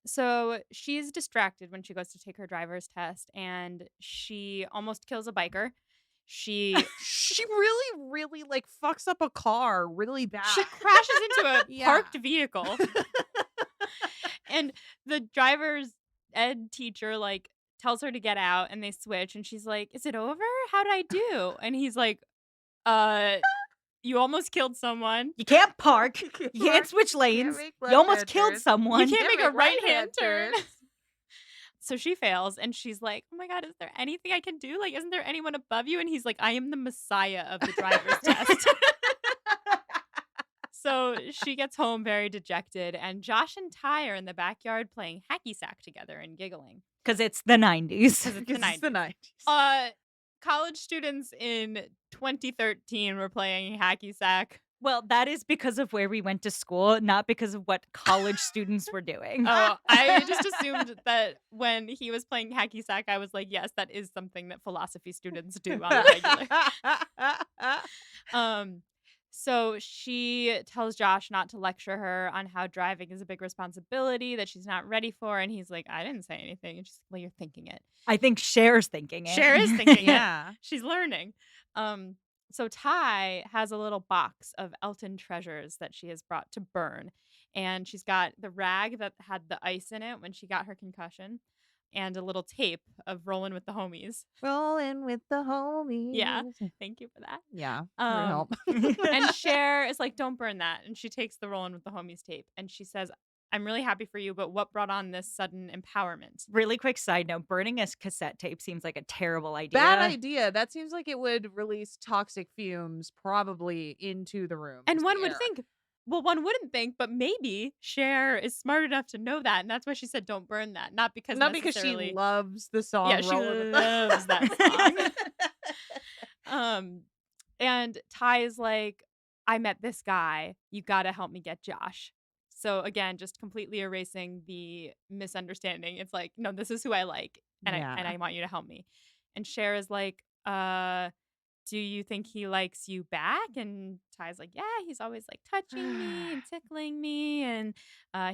So she's distracted when she goes to take her driver's test, and she almost kills a biker. She
She really, really like fucks up a car really bad.
she crashes into a
Yeah.
parked vehicle, and the driver's ed teacher like tells her to get out, and they switch, and she's like, "Is it over? How did I do?" And he's like, You almost killed someone.
You can't park. You can't switch lanes. You almost killed someone.
You can't make a right-hand
turn.
turn." So she fails, and she's like, "Oh my God, is there anything I can do? Like, isn't there anyone above you?" And he's like, "I am the messiah of the driver's test." So she gets home very dejected, and Josh and Ty are in the backyard playing hacky sack together and giggling.
Because it's the 90s.
Because it's the
Because it's the
90s.
90s.
College students in 2013 were playing hacky sack.
Well, that is because of where we went to school, not because of what college students were doing.
Oh, I just assumed that when he was playing hacky sack, I was like, yes, that is something that philosophy students do on the regular. So she tells Josh not to lecture her on how driving is a big responsibility that she's not ready for. And he's like, I didn't say anything. And she's like, well, you're thinking it.
I think Cher's thinking it.
Cher is thinking it.
Yeah.
She's learning. So Ty has a little box of Elton treasures that she has brought to burn. And she's got the rag that had the ice in it when she got her concussion. and a little tape of Rolling with the Homies.
Rolling with the homies.
Yeah. Thank you for that.
Yeah. For help.
And Cher is like, don't burn that. And she takes the Rolling with the Homies tape and she says, I'm really happy for you, but what brought on this sudden empowerment?
Really quick side note, burning a cassette tape seems like a terrible idea.
Bad idea. That seems like it would release toxic fumes probably into the room.
And
into
one
the
would
air.
think, well, one wouldn't think, but maybe Cher is smart enough to know that. And that's why she said, don't burn that. Not because
she loves the song.
Yeah, she
Rolling with
loves that song. And Ty is like, I met this guy. You got to help me get Josh. So again, just completely erasing the misunderstanding. It's like, no, this is who I like, and I want you to help me. And Cher is like, do you think he likes you back? And Ty's like, yeah, he's always like touching me and tickling me, and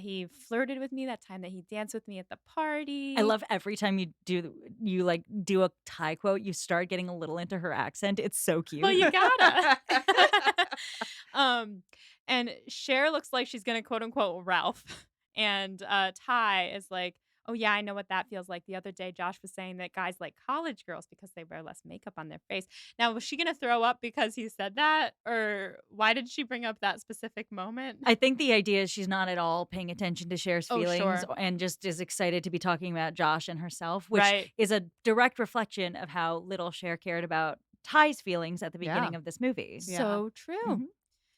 he flirted with me that time that he danced with me at the party.
I love every time you do a Thai quote, you start getting a little into her accent. It's so cute.
Well, you gotta. And Cher looks like she's gonna quote unquote Ralph. And Ty is like, oh yeah, I know what that feels like. The other day Josh was saying that guys like college girls because they wear less makeup on their face. Now, was she gonna throw up because he said that? Or why did she bring up that specific moment?
I think the idea is she's not at all paying attention to Cher's feelings
sure.
and just is excited to be talking about Josh and herself, which
Right.
is a direct reflection of how little Cher cared about Ty's feelings at the beginning
Yeah.
of this movie.
So true.
Mhm.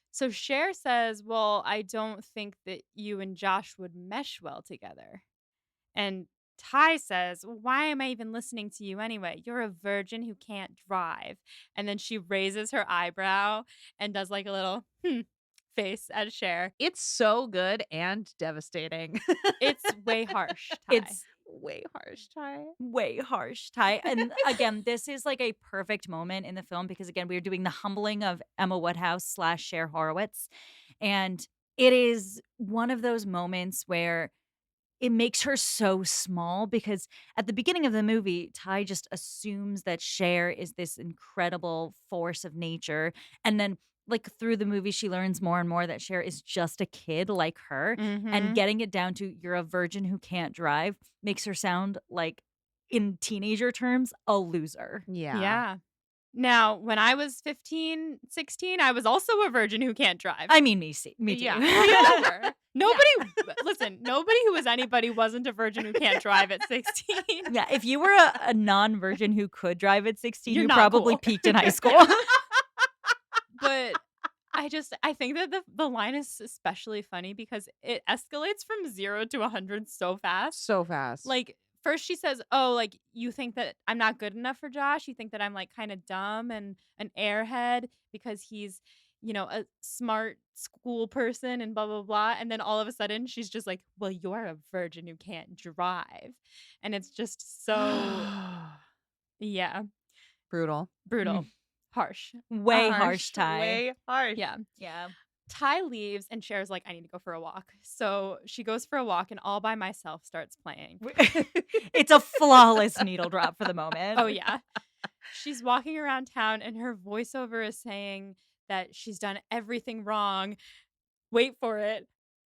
So Cher says, well, I don't think that you and Josh would mesh well together. And Ty says, well, why am I even listening to you anyway? You're a virgin who can't drive. And then she raises her eyebrow and does like a little face at Cher.
It's so good and devastating.
It's way harsh, Ty.
It's
way harsh, Ty.
way harsh, Ty. And again, this is like a perfect moment in the film because again, we're doing the humbling of Emma Woodhouse / Cher Horowitz. And it is one of those moments where it makes her so small because at the beginning of the movie, Ty just assumes that Cher is this incredible force of nature. And then, like, through the movie, she learns more and more that Cher is just a kid like her. And getting it down to you're a virgin who can't drive makes her sound like, in teenager terms, a loser.
Yeah. Now, when I was 15, 16, I was also a virgin who can't drive.
I mean, me too.
Yeah.
We all were. Nobody, listen, nobody who was anybody wasn't a virgin who can't drive at 16.
Yeah, if you were a non-virgin who could drive at 16,
You're
you
not
probably
cool.
peaked in high school.
But I think that the line is especially funny because it escalates from 0 to 100 so fast.
So fast.
Like, first she says, oh, like, you think that I'm not good enough for Josh? You think that I'm, like, kind of dumb and an airhead because he's, you know, a smart school person and blah, blah, blah. And then all of a sudden she's just like, well, you're a virgin who can't drive. And it's just so, yeah,
brutal.
harsh.
Way harsh, Ty.
Way harsh.
Yeah.
Yeah.
Ty leaves and Cher's like, I need to go for a walk. So she goes for a walk and All by Myself starts playing.
It's a flawless needle drop for the moment.
Oh, yeah. She's walking around town and her voiceover is saying that she's done everything wrong. Wait for it.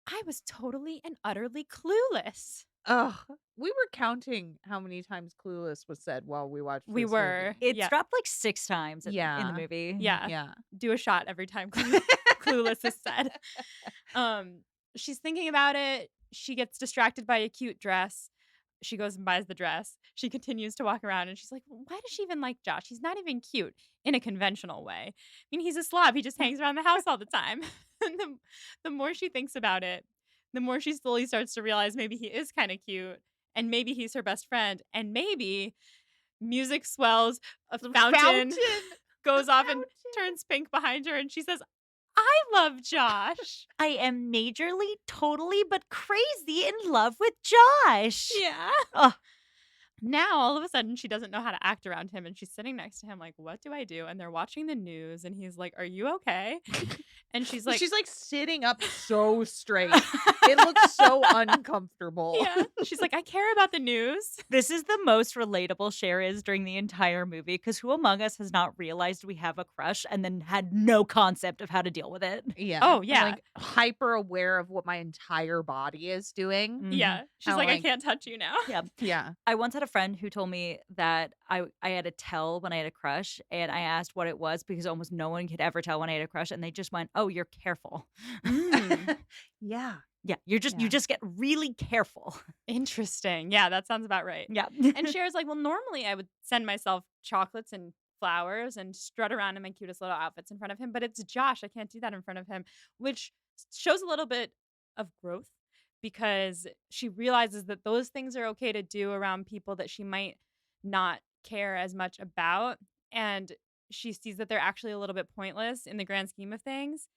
I was totally and utterly clueless.
Ugh. We were counting how many times Clueless was said while we watched
We
this
were.
movie.
It's dropped like 6 times in
Yeah.
the movie.
Yeah.
Yeah.
Do a shot every time Clueless is said. She's thinking about it. She gets distracted by a cute dress. She goes and buys the dress. She continues to walk around and she's like, why does she even like Josh? He's not even cute in a conventional way. I mean, he's a slob. He just hangs around the house all the time. And the more she thinks about it, the more she slowly starts to realize maybe he is kind of cute and maybe he's her best friend and maybe music swells, a fountain goes off and turns pink behind her and she says, I love Josh.
I am majorly, totally, but crazy in love with Josh.
Yeah.
Oh.
Now, all of a sudden, she doesn't know how to act around him, and she's sitting next to him like, "What do I do?" And they're watching the news, and he's like, "Are you okay?" And she's like,
She's, like, sitting up so straight. It looks so uncomfortable.
"Yeah." She's like, "I care about the news."
This is the most relatable Cher is during the entire movie because who among us has not realized we have a crush and then had no concept of how to deal with it?
Yeah.
Oh,
I'm,
yeah.
like, hyper aware of what my entire body is doing.
Mhm.
Yeah. She's
I'm
like, "I
like
can't touch you now."
Yeah.
yeah.
I once had a friend who told me that I had to tell when I had a crush, and I asked what it was because almost no one could ever tell when I had a crush, and they just went, "Oh, you're careful."
Mm,
Yeah.
Yeah, you
Yeah.
just get really careful.
interesting. Yeah, that sounds about right.
Yeah.
And Cher's like, "Well, normally I would send myself chocolates and flowers and strut around in my cutest little outfits in front of him, but it's Josh. I can't do that in front of him," which shows a little bit of growth because she realizes that those things are okay to do around people that she might not care as much about. And she sees that they're actually a little bit pointless in the grand scheme of things.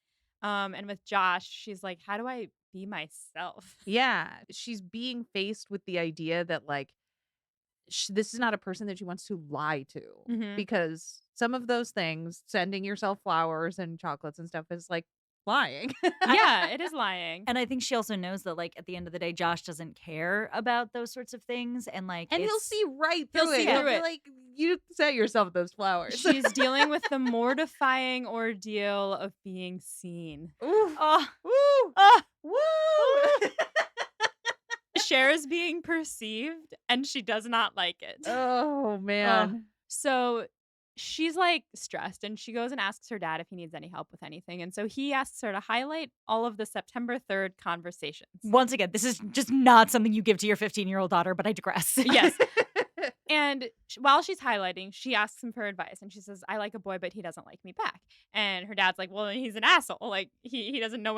And with Josh, she's like, "How do I be myself?"
Yeah. She's being faced with the idea that, like, this is not a person that she wants to lie to
Hmm.
because some of those things, sending yourself flowers and chocolates and stuff, is like lying.
Yeah, it is lying.
And I think she also knows that, like, at the end of the day, Josh doesn't care about those sorts of things, and, like,
And he'll
it's
see right
He'll
through it.
see
He'll
through
be
it.
like, "You sent yourself those flowers."
She's dealing with the mortifying ordeal of being seen.
Ooh.
Oh,
Woo!
oh,
Woo!
Cher is being perceived and she does not like it.
Oh,
oh.
man.
So she's like stressed and she goes and asks her dad if he needs any help with anything. And so he asks her to highlight all of the September 3rd conversations.
Once again, this is just not something you give to your 15-year-old daughter, but I digress.
Yes. And while she's highlighting, she asks him for advice and she says, "I like a boy, but he doesn't like me back." And her dad's like, "Well, he's an asshole. Like he doesn't know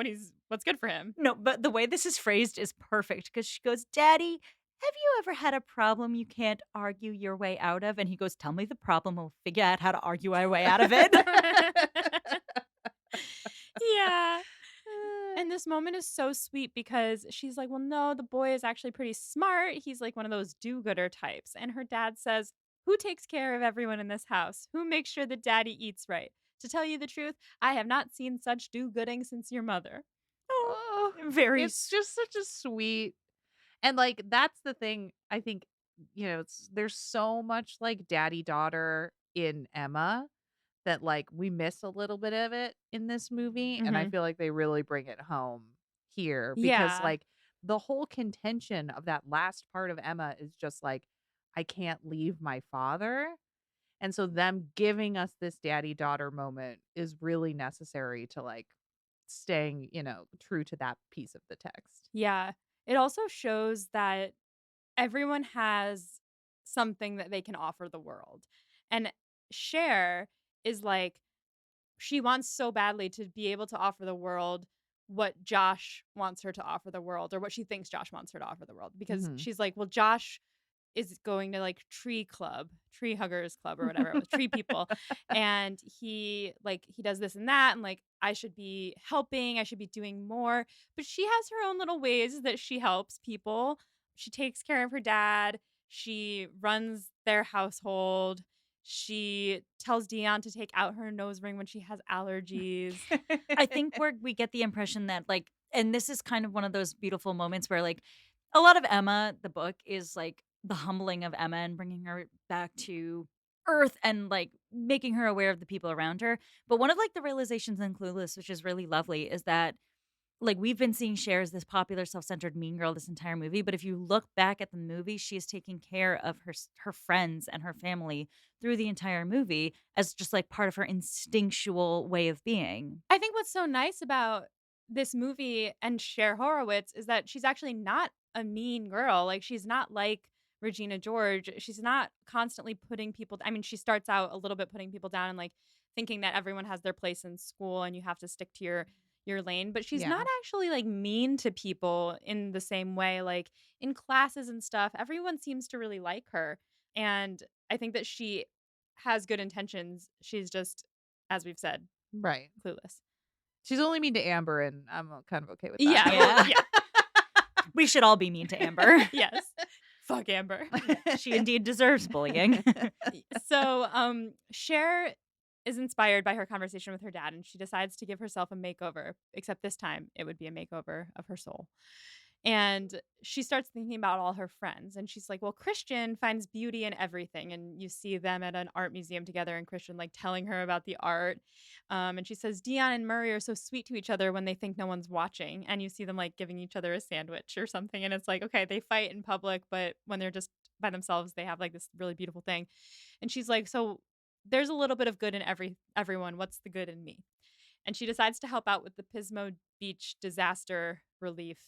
what's good for him."
No, but the way this is phrased is perfect because she goes, "Daddy, have you ever had a problem you can't argue your way out of?" And he goes, "Tell me the problem. We'll figure out how to argue our way out of it."
Yeah. And this moment is so sweet because she's like, "Well, no, the boy is actually pretty smart. He's like one of those do gooder types." And her dad says, "Who takes care of everyone in this house? Who makes sure that daddy eats right? To tell you the truth, I have not seen such do gooding since your mother." Oh,
Oh,
Very
it's just such a sweet and, like, that's the thing, I think, there's so much, like, daddy-daughter in Emma that, like, we miss a little bit of it in this movie, and I
hmm.
feel like they really bring it home here because,
Yeah.
like, the whole contention of that last part of Emma is just like, "I can't leave my father," and so them giving us this daddy-daughter moment is really necessary to, like, staying, true to that piece of the text.
Yeah. It also shows that everyone has something that they can offer the world. And Cher is like, she wants so badly to be able to offer the world what Josh wants her to offer the world or what she thinks Josh wants her to offer the world because
Mhm.
she's like, "Well, Josh is going to like tree huggers club or whatever it was, tree people. And he does this and that and like I should be helping, I should be doing more." But she has her own little ways that she helps people. She takes care of her dad, she runs their household. She tells Dion to take out her nose ring when she has allergies.
I think where we get the impression that, like, and this is kind of one of those beautiful moments where, like, a lot of Emma, the book, is like the humbling of Emma and bringing her back to earth and like making her aware of the people around her. But one of like the realizations in Clueless, which is really lovely, is that like we've been seeing Cher as this popular, self-centered mean girl this entire movie, but if you look back at the movie, she is taking care of her friends and her family through the entire movie as just like part of her instinctual way of being.
I think what's so nice about this movie and Cher Horowitz is that she's actually not a mean girl. Like she's not like Regina George. She's not constantly putting people I mean, she starts out a little bit putting people down and like thinking that everyone has their place in school and you have to stick to your lane, but she's
Yeah.
not actually like mean to people in the same way like in classes and stuff. Everyone seems to really like her and I think that she has good intentions. She's just as we've said,
Right.
clueless.
She's only mean to Amber, and I'm kind of okay with that.
Yeah, well,
Yeah.
yeah,
We should all be mean to Amber.
yes. fuck Amber.
She indeed deserves bullying.
So, Cher is inspired by her conversation with her dad, and she decides to give herself a makeover, except this time it would be a makeover of her soul. And she starts thinking about all her friends, and she's like, well, Christian finds beauty in everything. And you see them at an art museum together, and Christian like telling her about the art. And she says, Dion and Murray are so sweet to each other when they think no one's watching. And you see them like giving each other a sandwich or something. And it's like, okay, they fight in public, but when they're just by themselves, they have like this really beautiful thing. And she's like, so there's a little bit of good in everyone. What's the good in me? And she decides to help out with the Pismo Beach disaster relief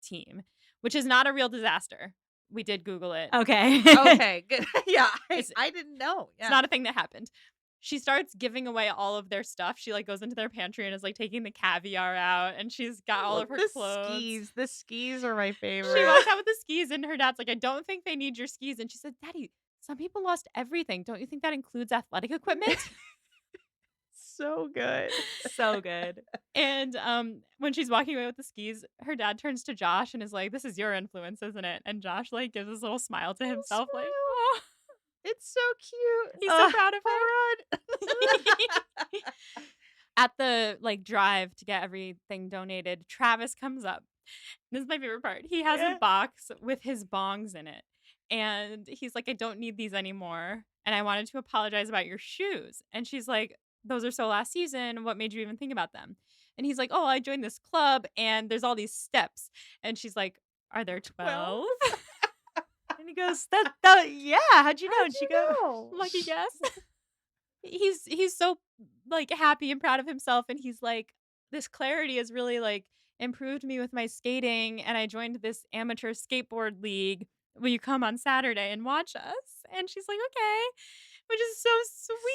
team, which is not a real disaster. We did Google it.
Okay.
Okay, good. Yeah,
It's-
I didn't know.
It's not a thing that happened. She starts giving away all of their stuff. She like goes into their pantry and is like taking the caviar out, and she's got all of her clothes.
The skis are my favorite.
She walks out with the skis, and her dad's like, I don't think they need your skis. And she said, Daddy, some people lost everything. Don't you think that includes athletic equipment?
So good.
So good.
And when she's walking away with the skis, her dad turns to Josh and is like, this is your influence, isn't it? And Josh like gives this little smile to himself, like, oh,
It's so cute.
he's so proud of her. At the like drive to get everything donated, Travis comes up. This is my favorite part. He has a box with his bongs in it. And he's like, I don't need these anymore. And I wanted to apologize about your shoes. And she's like, those are so last season. What made you even think about them? And he's like, oh, I joined this club and there's all these steps. And she's like, are there 12?
And he goes, that yeah, how'd you know? And she goes,
Lucky guess. He's so like happy and proud of himself, and he's like, this clarity has really like improved me with my skating, and I joined this amateur skateboard league. Will you come on Saturday and watch us? And she's like, okay, which is so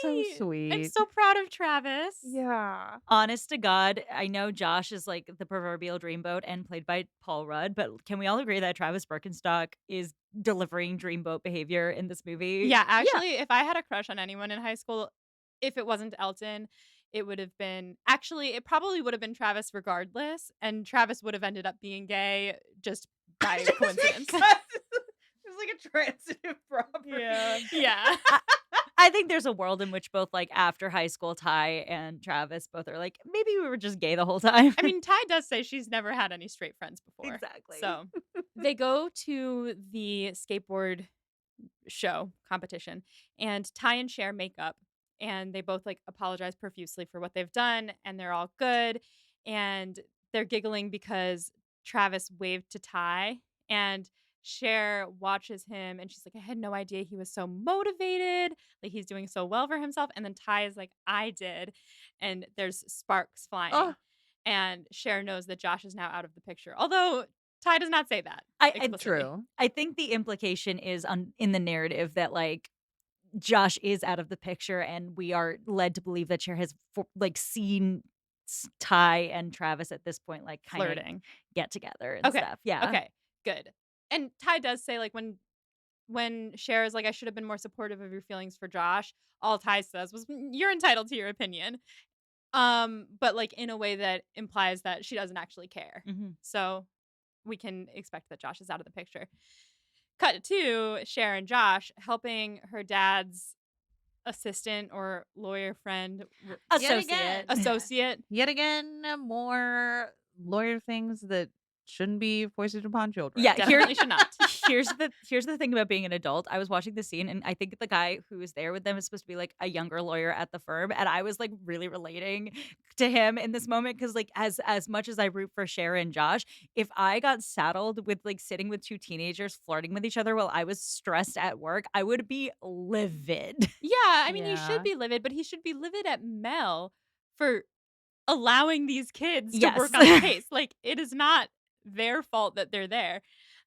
sweet.
So sweet.
I'm so proud of Travis.
Yeah.
honest to God, I know Josh is like the proverbial dreamboat and played by Paul Rudd, but can we all agree that Travis Birkenstock is delivering dreamboat behavior in this movie?
Yeah, actually, if I had a crush on anyone in high school, if it wasn't Elton, it would have been it probably would have been Travis regardless, and Travis would have ended up being gay just by coincidence.
It's like a transitive property.
Yeah.
I think there's a world in which both like after high school, Ty and Travis both are like, maybe we were just gay the whole time.
I mean, Ty does say she's never had any straight friends before.
Exactly.
So they go to the skateboard show competition, and Ty and Cher make up, and they both like apologize profusely for what they've done, and they're all good, and they're giggling because Travis waved to Ty, and Cher watches him, and she's like, I had no idea he was so motivated, like he's doing so well for himself. And then Ty is like, I did, and there's sparks flying.
Oh.
And Cher knows that Josh is now out of the picture, although Ty does not say that.
True.
I think the implication is in the narrative that like Josh is out of the picture, and we are led to believe that Cher has like seen Ty and Travis at this point like kind
Flirting.
of get together and stuff. Yeah.
Okay, good. And Ty does say like when Cher is like, I should have been more supportive of your feelings for Josh, all Ty says was, you're entitled to your opinion. But like in a way that implies that she doesn't actually care.
Mhm.
So we can expect that Josh is out of the picture. Cut to Cher and Josh helping her dad's assistant or lawyer friend associate.
Yet again, more lawyer things that shouldn't be foisted upon children.
Yeah,
Definitely should not.
here's the thing about being an adult. I was watching the scene, and I think the guy who was there with them is supposed to be like a younger lawyer at the firm, and I was like really relating to him in this moment because like as much as I root for Cher and Josh, if I got saddled with like sitting with two teenagers flirting with each other while I was stressed at work, I would be livid.
Yeah, I mean, he
Yeah.
should be livid, but he should be livid at Mel for allowing these kids to
Yes.
work on the case. Like, it is not their fault that they're there.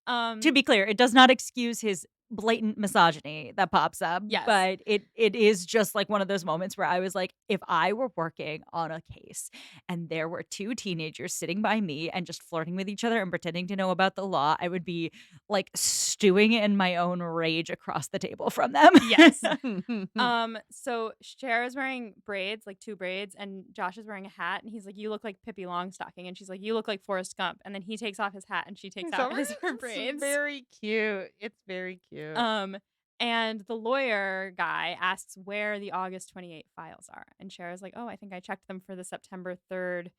To be clear, it does not excuse his blatant misogyny that pops up.
Yes.
But it is just like one of those moments where I was like, if I were working on a case and there were two teenagers sitting by me and just flirting with each other and pretending to know about the law, I would be like stewing in my own rage across the table from them.
Yes. So Cher is wearing braids, like 2 braids, and Josh is wearing a hat, and he's like, "You look like Pippi Longstocking," and she's like, "You look like Forrest Gump," and then he takes off his hat, and she takes out her braids.
It's very cute. It's very cute.
And the lawyer guy asks where the August 28 files are, and Cher is like, "Oh, I think I checked them for the September 3rd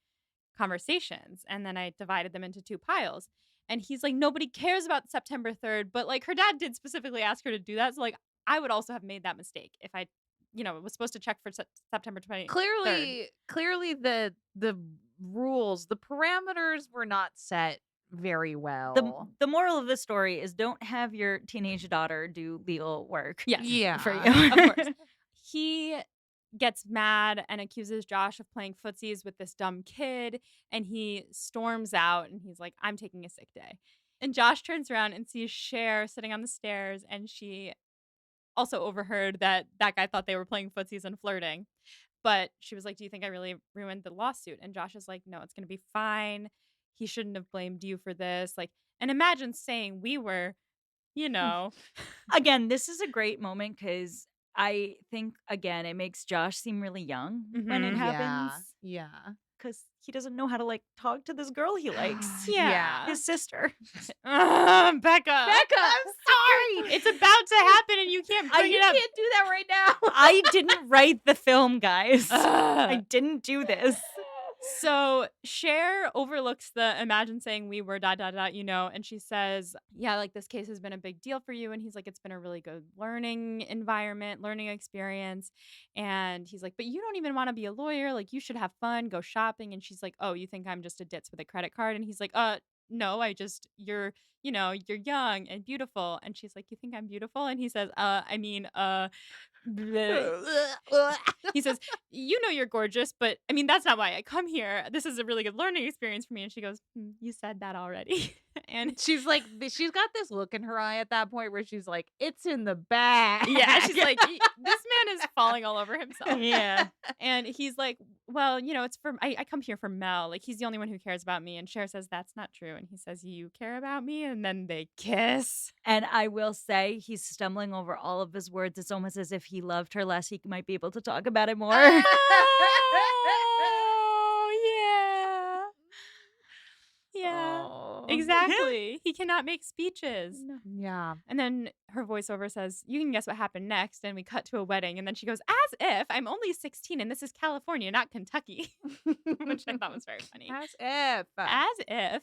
conversations, and then I divided them into 2 piles." And he's like, "Nobody cares about September 3rd," but like her dad did specifically ask her to do that, so like I would also have made that mistake if I, was supposed to check for September 23rd.
Clearly the rules, the parameters were not set very well.
The moral of the story is don't have your teenage daughter do legal work.
Yes.
Yeah.
For you.
Of course. He gets mad and accuses Josh of playing footsies with this dumb kid, and he storms out and he's like, "I'm taking a sick day." And Josh turns around and sees Cher sitting on the stairs, and she also overheard that guy thought they were playing footsies and flirting. But she was like, "Do you think I really ruined the lawsuit?" And Josh is like, "No, it's going to be fine. He shouldn't have blamed you for this." Like, and imagine saying we were,
Again, this is a great moment because I think, again, it makes Josh seem really young when it
Mhm.
happens.
Yeah.
Because he doesn't know how to, like, talk to this girl he likes.
Yeah.
His sister.
Becca.
Becca, I'm sorry.
It's about to happen and you can't bring
You
it up.
can't do that right now.
I didn't write the film, guys.
Ugh.
I didn't do this.
So Cher overlooks the imagine saying we were ... and she says, "Yeah, like this case has been a big deal for you." And he's like, "It's been a really good learning environment, learning experience." And he's like, "But you don't even want to be a lawyer. Like you should have fun, go shopping." And she's like, "Oh, you think I'm just a ditz with a credit card?" And he's like, no, you're young and beautiful." And she's like, "You think I'm beautiful?" And he says, bleh. He says, "You're gorgeous, but I mean, that's not why I come here. This is a really good learning experience for me." And she goes, "You said that already." And
She's like, she's got this look in her eye at that point where she's like, it's in the bag.
yeah, she's like, "This man is falling all over himself."
Yeah.
And he's like, "Well, it's for, I come here for Mel. Like, he's the only one who cares about me." And Cher says, "That's not true." And he says, "You care about me?" And then they kiss.
And I will say he's stumbling over all of his words. It's almost as if he loved her less. He might be able to talk about it more.
Oh, yeah. Yeah.
Oh.
Exactly. He cannot make speeches.
No.
Yeah.
And then her voiceover says, "You can guess what happened next." And we cut to a wedding. And then she goes, "As if I'm only 16 and this is California, not Kentucky." Which I thought was very funny.
As if.
As if.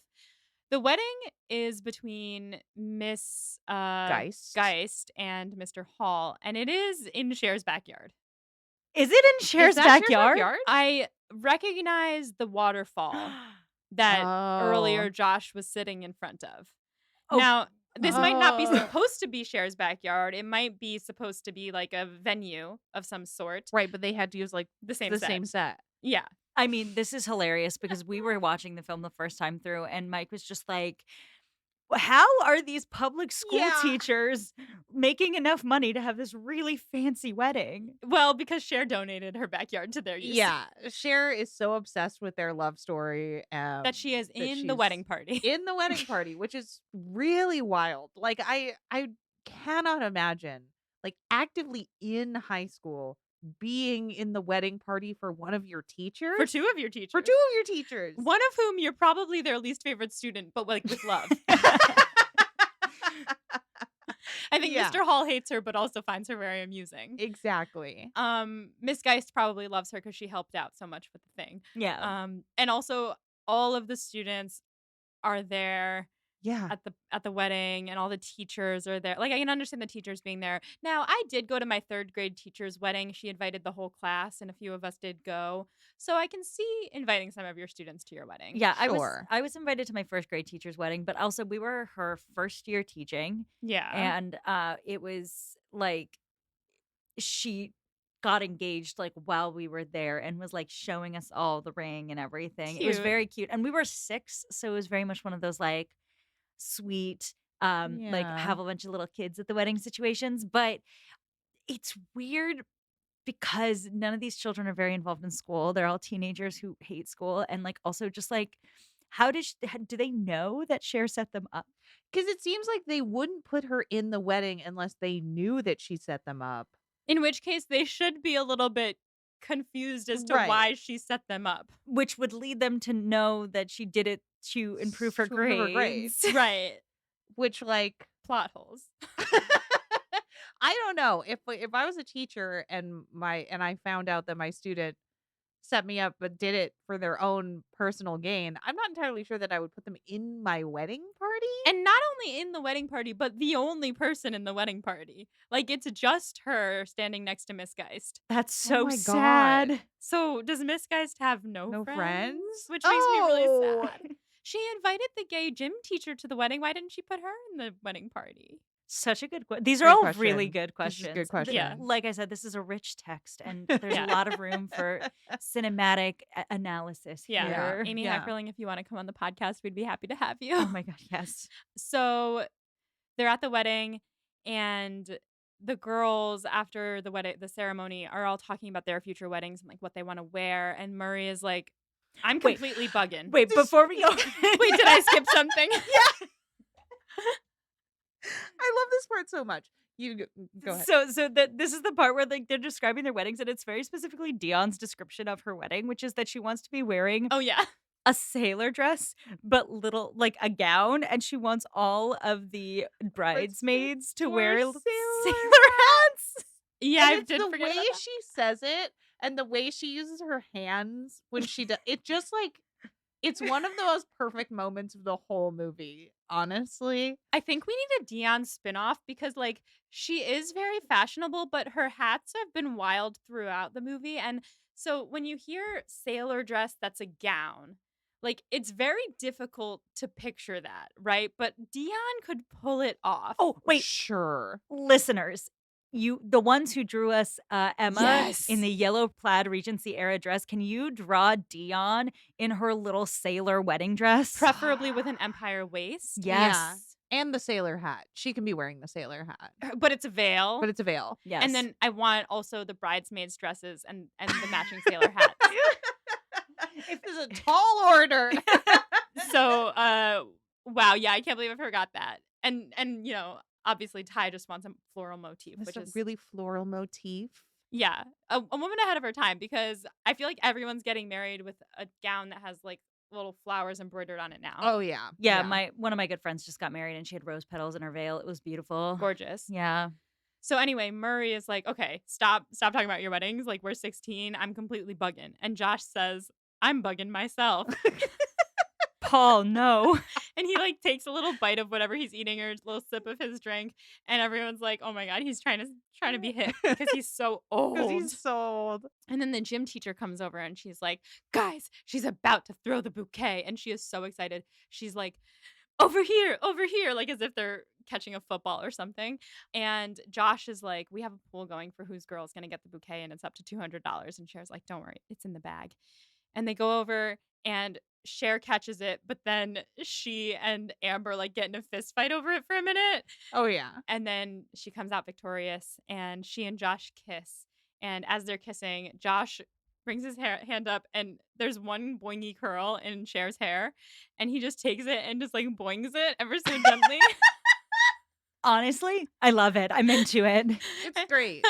The wedding is between Miss Geist and Mr. Hall. And it is in Cher's backyard.
Is it in Cher's backyard?
I recognize the waterfall that earlier Josh was sitting in front of.
Oh.
Now, this might not be supposed to be Cher's backyard. It might be supposed to be like a venue of some sort.
Right, but they had to use like
The same set. Yeah.
I mean, this is hilarious because we were watching the film the first time through and Mike was just like, how are these public school teachers making enough money to have this really fancy wedding?
Well, because Cher donated her backyard to their use.
Yeah, Cher is so obsessed with their love story
that she is in the wedding party.
In the wedding party, which is really wild. Like I cannot imagine like actively in high school being in the wedding party for one of your teachers.
For two of your teachers.
One
of whom you're probably their least favorite student, but like with love. I think Mr. Hall hates her, but also finds her very amusing.
Exactly.
Miss Geist probably loves her because she helped out so much with the thing.
Yeah.
And also all of the students are there.
Yeah.
At the wedding, and all the teachers are there. Like, I can understand the teachers being there. Now, I did go to my 3rd grade teacher's wedding. She invited the whole class, and a few of us did go. So I can see inviting some of your students to your wedding.
Yeah,
sure.
I was invited to my 1st grade teacher's wedding, but also we were her first year teaching.
Yeah.
And it was like she got engaged like while we were there and was like showing us all the ring and everything.
Cute.
It was very cute. And we were 6, so it was very much one of those like sweet like
Yeah.
have a bunch of little kids at the wedding situations. But it's weird because none of these children are very involved in school. They're all teenagers who hate school. And like also just like, do they know that Cher set them up?
Because it seems like they wouldn't put her in the wedding unless they knew that she set them up.
In which case, they should be a little bit confused as to
Right.
why she set them up.
Which would lead them to know that she did it to improve her
To improve her
grades.
grades.
Right.
Which, like,
Plot holes.
I don't know if I was a teacher and I found out that my student set me up but did it for their own personal gain. I'm not entirely sure that I would put them in my wedding party.
And not only in the wedding party, but the only person in the wedding party. Like, it's just her standing next to Miss Geist.
That's so
my God.
sad.
So, does Miss Geist have no
No
friends?
friends?
Which makes me really
Oh.
sad. She invited the gay gym teacher to the wedding. Why didn't she put her in the wedding party?
Such a good question. These are
Good
all
question.
really good
This is a
questions.
good question.
Yeah.
Like I said, this is a rich text, and there's
Yeah.
a lot of room for cinematic analysis
Yeah.
here.
Amy
Yeah.
Heckerling, if you want to come on the podcast, we'd be happy to have you.
Oh my god, yes.
So they're at the wedding, and the girls after the ceremony are all talking about their future weddings and like what they want to wear. And Murray is like, I'm
Wait.
completely bugging.
Wait, before we go,
Wait, did I skip something?
I love this part so much. You go ahead.
So that this is the part where like they're describing their weddings, and it's very specifically Dion's description of her wedding, which is that she wants to be wearing
Oh, yeah.
a sailor dress, but little like a gown, and she wants all of the bridesmaids to wear sailor hats.
Yeah, I
And it's
did
the
forget
way
about that.
she says it and the way she uses her hands when she does it, just like it's one of the most perfect moments of the whole movie, honestly.
I think we need a Dion spinoff because, like, she is very fashionable, but her hats have been wild throughout the movie. And so when you hear sailor dress, that's a gown. Like, it's very difficult to picture that, right? But Dion could pull it off.
Oh, wait,
Sure.
listeners, the ones who drew us Emma
Yes.
in the yellow plaid Regency era dress, can you draw Dion in her little sailor wedding dress?
Preferably with an empire waist.
Yes.
Yeah. And the sailor hat. She can be wearing the sailor hat,
But it's a veil.
but it's a veil.
Yes.
And then I want also the bridesmaids' dresses and the matching sailor hats.
This is a tall order.
So, wow, yeah, I can't believe I forgot that. And you know, obviously Ty just wants a floral motif,
It's
which
a
is
really floral motif.
yeah, a woman ahead of her time because I feel like everyone's getting married with a gown that has like little flowers embroidered on it now.
Oh yeah.
yeah, one of my good friends just got married, and she had rose petals in her veil. It was beautiful.
Gorgeous.
Yeah.
So anyway, Murray is like, okay, stop talking about your weddings. Like, we're 16. I'm completely bugging. And Josh says, I'm bugging myself.
Paul, no.
And he like takes a little bite of whatever he's eating or a little sip of his drink, and everyone's like, "Oh my god, he's trying to be hip because he's so old."
Because he's so old.
And then the gym teacher comes over and she's like, "Guys, she's about to throw the bouquet," and she is so excited. She's like, over here," like as if they're catching a football or something. And Josh is like, "We have a pool going for whose girl's gonna get the bouquet, and it's up to $200." And Cher's like, "Don't worry, it's in the bag." And they go over and Cher catches it, but then she and Amber like get in a fist fight over it for a minute.
Oh yeah.
And then she comes out victorious and she and Josh kiss. And as they're kissing, Josh brings his hand up and there's one boingy curl in Cher's hair. And he just takes it and just like boings it ever so gently.
Honestly, I love it. I'm into it.
It's great.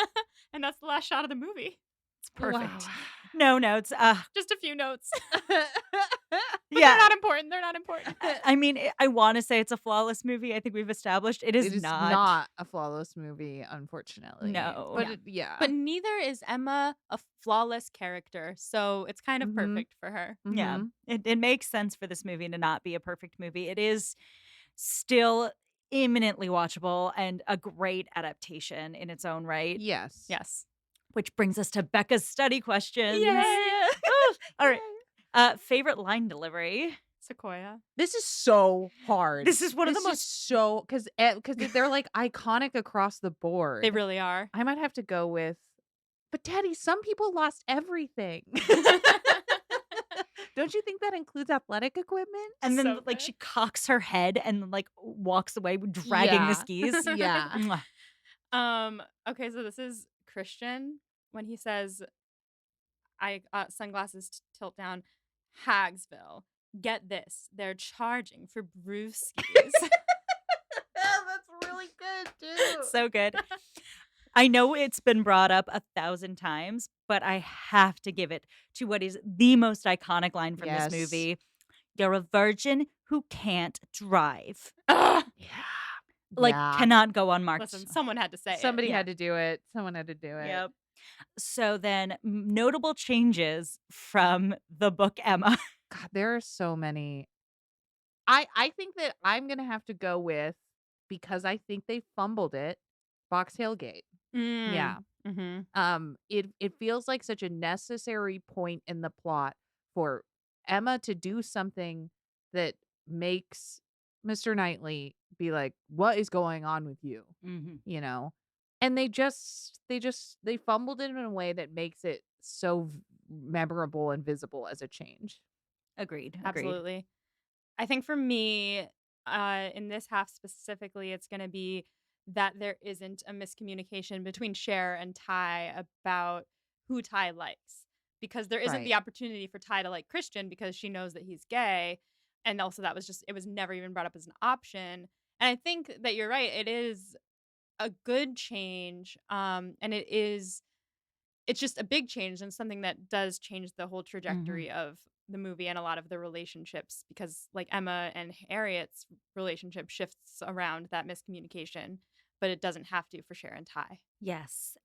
And that's the last shot of the movie.
It's perfect.
Wow.
No notes.
Just a few notes. But
Yeah.
they're not important. They're not important.
I mean, I want to say it's a flawless movie. I think we've established it is,
It is not a flawless movie, unfortunately.
No.
But
Yeah.
yeah.
But neither is Emma a flawless character. So it's kind of
Mhm.
perfect for her.
Yeah.
Mhm.
It makes sense for this movie to not be a perfect movie. It is still imminently watchable and a great adaptation in its own right.
Yes.
Yes.
Which brings us to Becca's study questions.
Yay!
All right. Favorite line delivery.
Sequoia.
This is so hard.
This is one of the
This
most
is so because they're like iconic across the board.
They really are.
I might have to go with, but Daddy, some people lost everything. Don't you think that includes athletic equipment?
And then,
So
like,
good.
she cocks her head and, like, walks away dragging the
Yeah.
skis.
Yeah.
Mwah.
Okay, so this is Christian when he says, I sunglasses tilt down, Hagsville. Get this, they're charging for brewskis.
That's really good too.
So good. I know it's been brought up 1,000 times, but I have to give it to what is the most iconic line from this
Yes.
movie. You're a virgin who can't drive.
Ugh!
Yeah.
Like,
Yeah.
cannot go unmarked.
Listen, someone had to say it.
Somebody
Yeah.
had to do it. Someone had to do it.
Yep. So then, notable changes from the book Emma.
God, there are so many. I think that I'm gonna have to go with, because I think they fumbled it, Box Tailgate. Yeah.
Mm. Mhm.
It feels like such a necessary point in the plot for Emma to do something that makes Mr. Knightley be like, "What is going on with you?"
Mhm.
You know? And they fumbled it in a way that makes it so memorable and visible as a change.
Agreed.
Absolutely. I think for me, in this half specifically, it's going to be that there isn't a miscommunication between Cher and Ty about who Ty likes, because there isn't
Right.
the opportunity for Ty to like Christian because she knows that he's gay, and also that was just it was never even brought up as an option. And I think that you're right; it is a good change, and it's just a big change and something that does change the whole
Mhm.
trajectory of the movie and a lot of the relationships because like Emma and Harriet's relationship shifts around that miscommunication, but it doesn't have to for Cher and Ty.
Yes.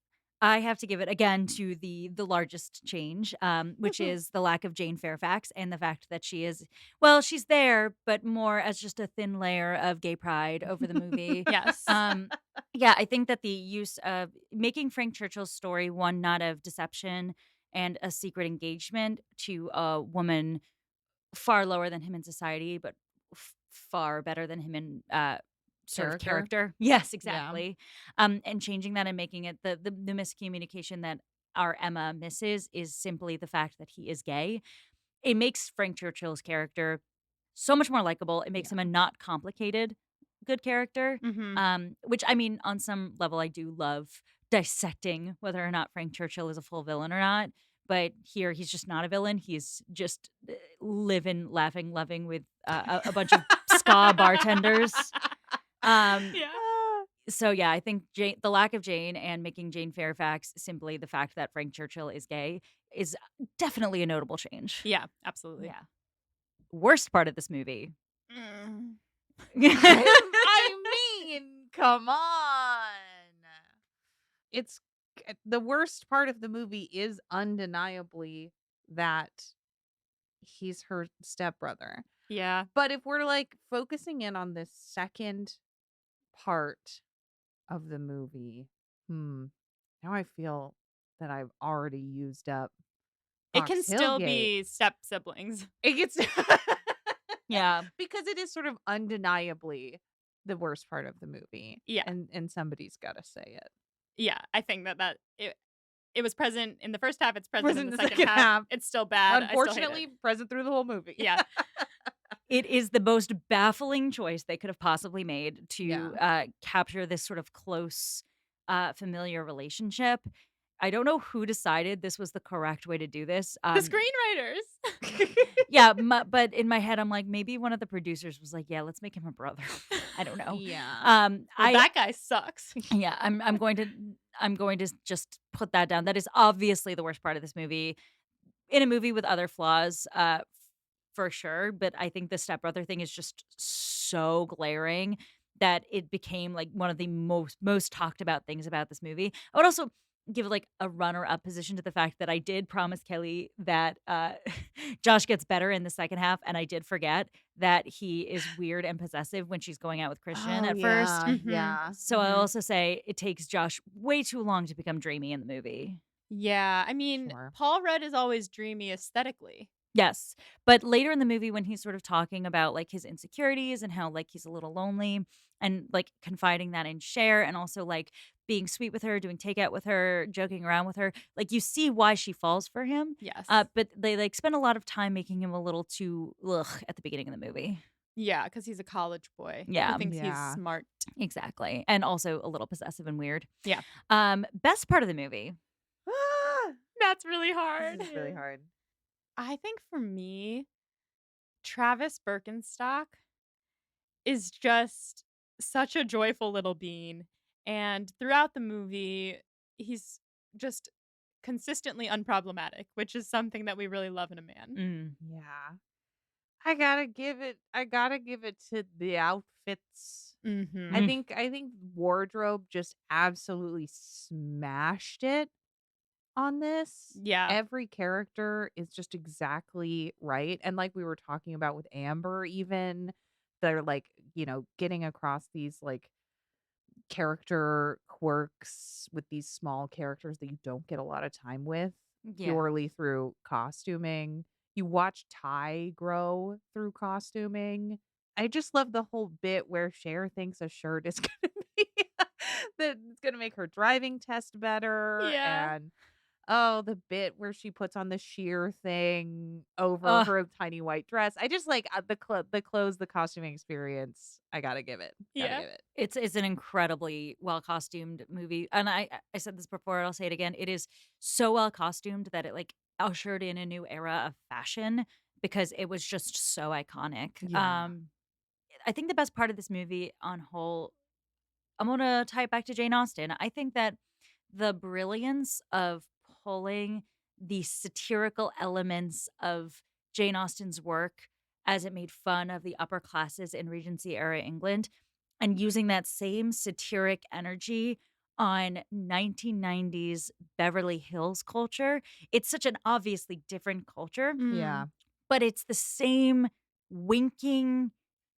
I have to give it again to the largest change, which is the lack of Jane Fairfax and the fact that she is, well, she's there, but more as just a thin layer of gay pride over the movie.
Yes.
Um, yeah, I think that the use of making Frank Churchill's story one not of deception and a secret engagement to a woman far lower than him in society, but far better than him in sort of
Character.
character. Yes,
Yeah.
exactly. And changing that and making it the miscommunication that our Emma misses is simply the fact that he is gay. It makes Frank Churchill's character so much more likable. It makes
Yeah.
him a not complicated good character.
Mhm.
Which I mean, on some level, I do love dissecting whether or not Frank Churchill is a full villain or not. But here, he's just not a villain. He's just living, laughing, loving with a bunch of ska bartenders. Um,
Yeah.
so yeah, I think the lack of Jane and making Jane Fairfax simply the fact that Frank Churchill is gay is definitely a notable change.
Yeah, absolutely.
Yeah. Worst part of this movie.
Mm.
I mean, come on. It's the worst part of the movie is undeniably that he's her stepbrother.
Yeah.
But if we're like focusing in on this second part of the movie, now I feel that I've already used up
It can
Fox
still
Tailgate.
be step siblings.
It gets
Yeah.
because it is sort of undeniably the worst part of the movie.
Yeah.
And somebody's got to say it.
Yeah, I think that it was present in the first half, it's present in
Present
the
in the
second
second
half.
half.
It's still bad. I still hate
Unfortunately,
it.
present through the whole movie.
Yeah.
It is the most baffling choice they could have possibly made to
Yeah.
capture this sort of close, familiar relationship. I don't know who decided this was the correct way to do this.
The screenwriters.
Yeah, but in my head, I'm like, maybe one of the producers was like, "Yeah, let's make him a brother." I don't know.
Yeah.
Well, that guy sucks.
Yeah, I'm going to just put that down. That is obviously the worst part of this movie. In a movie with other flaws, for sure, but I think the stepbrother thing is just so glaring that it became like one of the most talked about things about this movie. I would also give like a runner up position to the fact that I did promise Kelly that Josh gets better in the second half, and I did forget that he is weird and possessive when she's going out with Christian
Oh,
at first.
yeah.
Mhm.
Yeah.
So I also say it takes Josh way too long to become dreamy in the movie.
Yeah, I mean,
Sure.
Paul Rudd is always dreamy aesthetically.
Yes. But later in the movie when he's sort of talking about, like, his insecurities and how, like, he's a little lonely, and like confiding that in Cher, and also like being sweet with her, doing takeout with her, joking around with her. Like you see why she falls for him.
Yes.
But they like spend a lot of time making him a little too ugh at the beginning of the movie.
Yeah, because he's a college boy who
Yeah,
thinks he's
Yeah.
smart.
exactly. And also a little possessive and weird.
Yeah.
Best part of the movie.
That's really
This
hard.
is really hard.
I think for me, Travis Birkenstock is just such a joyful little bean. And throughout the movie, he's just consistently unproblematic, which is something that we really love in a man.
Mm.
Yeah. I gotta give it to the outfits.
Mm-hmm.
I think wardrobe just absolutely smashed it on this.
Yeah.
Every character is just exactly right. And like we were talking about with Amber, even they're like, getting across these like character quirks with these small characters that you don't get a lot of time with
Yeah.
purely through costuming. You watch Ty grow through costuming. I just love the whole bit where Cher thinks a shirt is gonna be that it's gonna make her driving test better.
Yeah.
And oh, the bit where she puts on the sheer thing over
Ugh.
her tiny white dress. I just like the clothes, the costuming experience. I gotta give it. Gotta
Yeah.
give it.
It's an incredibly well costumed movie, and I said this before, I'll say it again. It is so well costumed that it like ushered in a new era of fashion because it was just so iconic.
Yeah.
I think the best part of this movie on whole, I'm gonna tie it back to Jane Austen. I think that the brilliance of pulling the satirical elements of Jane Austen's work as it made fun of the upper classes in Regency era England and using that same satiric energy on 1990s Beverly Hills culture. It's such an obviously different culture,
Yeah.
Mm.
but it's the same winking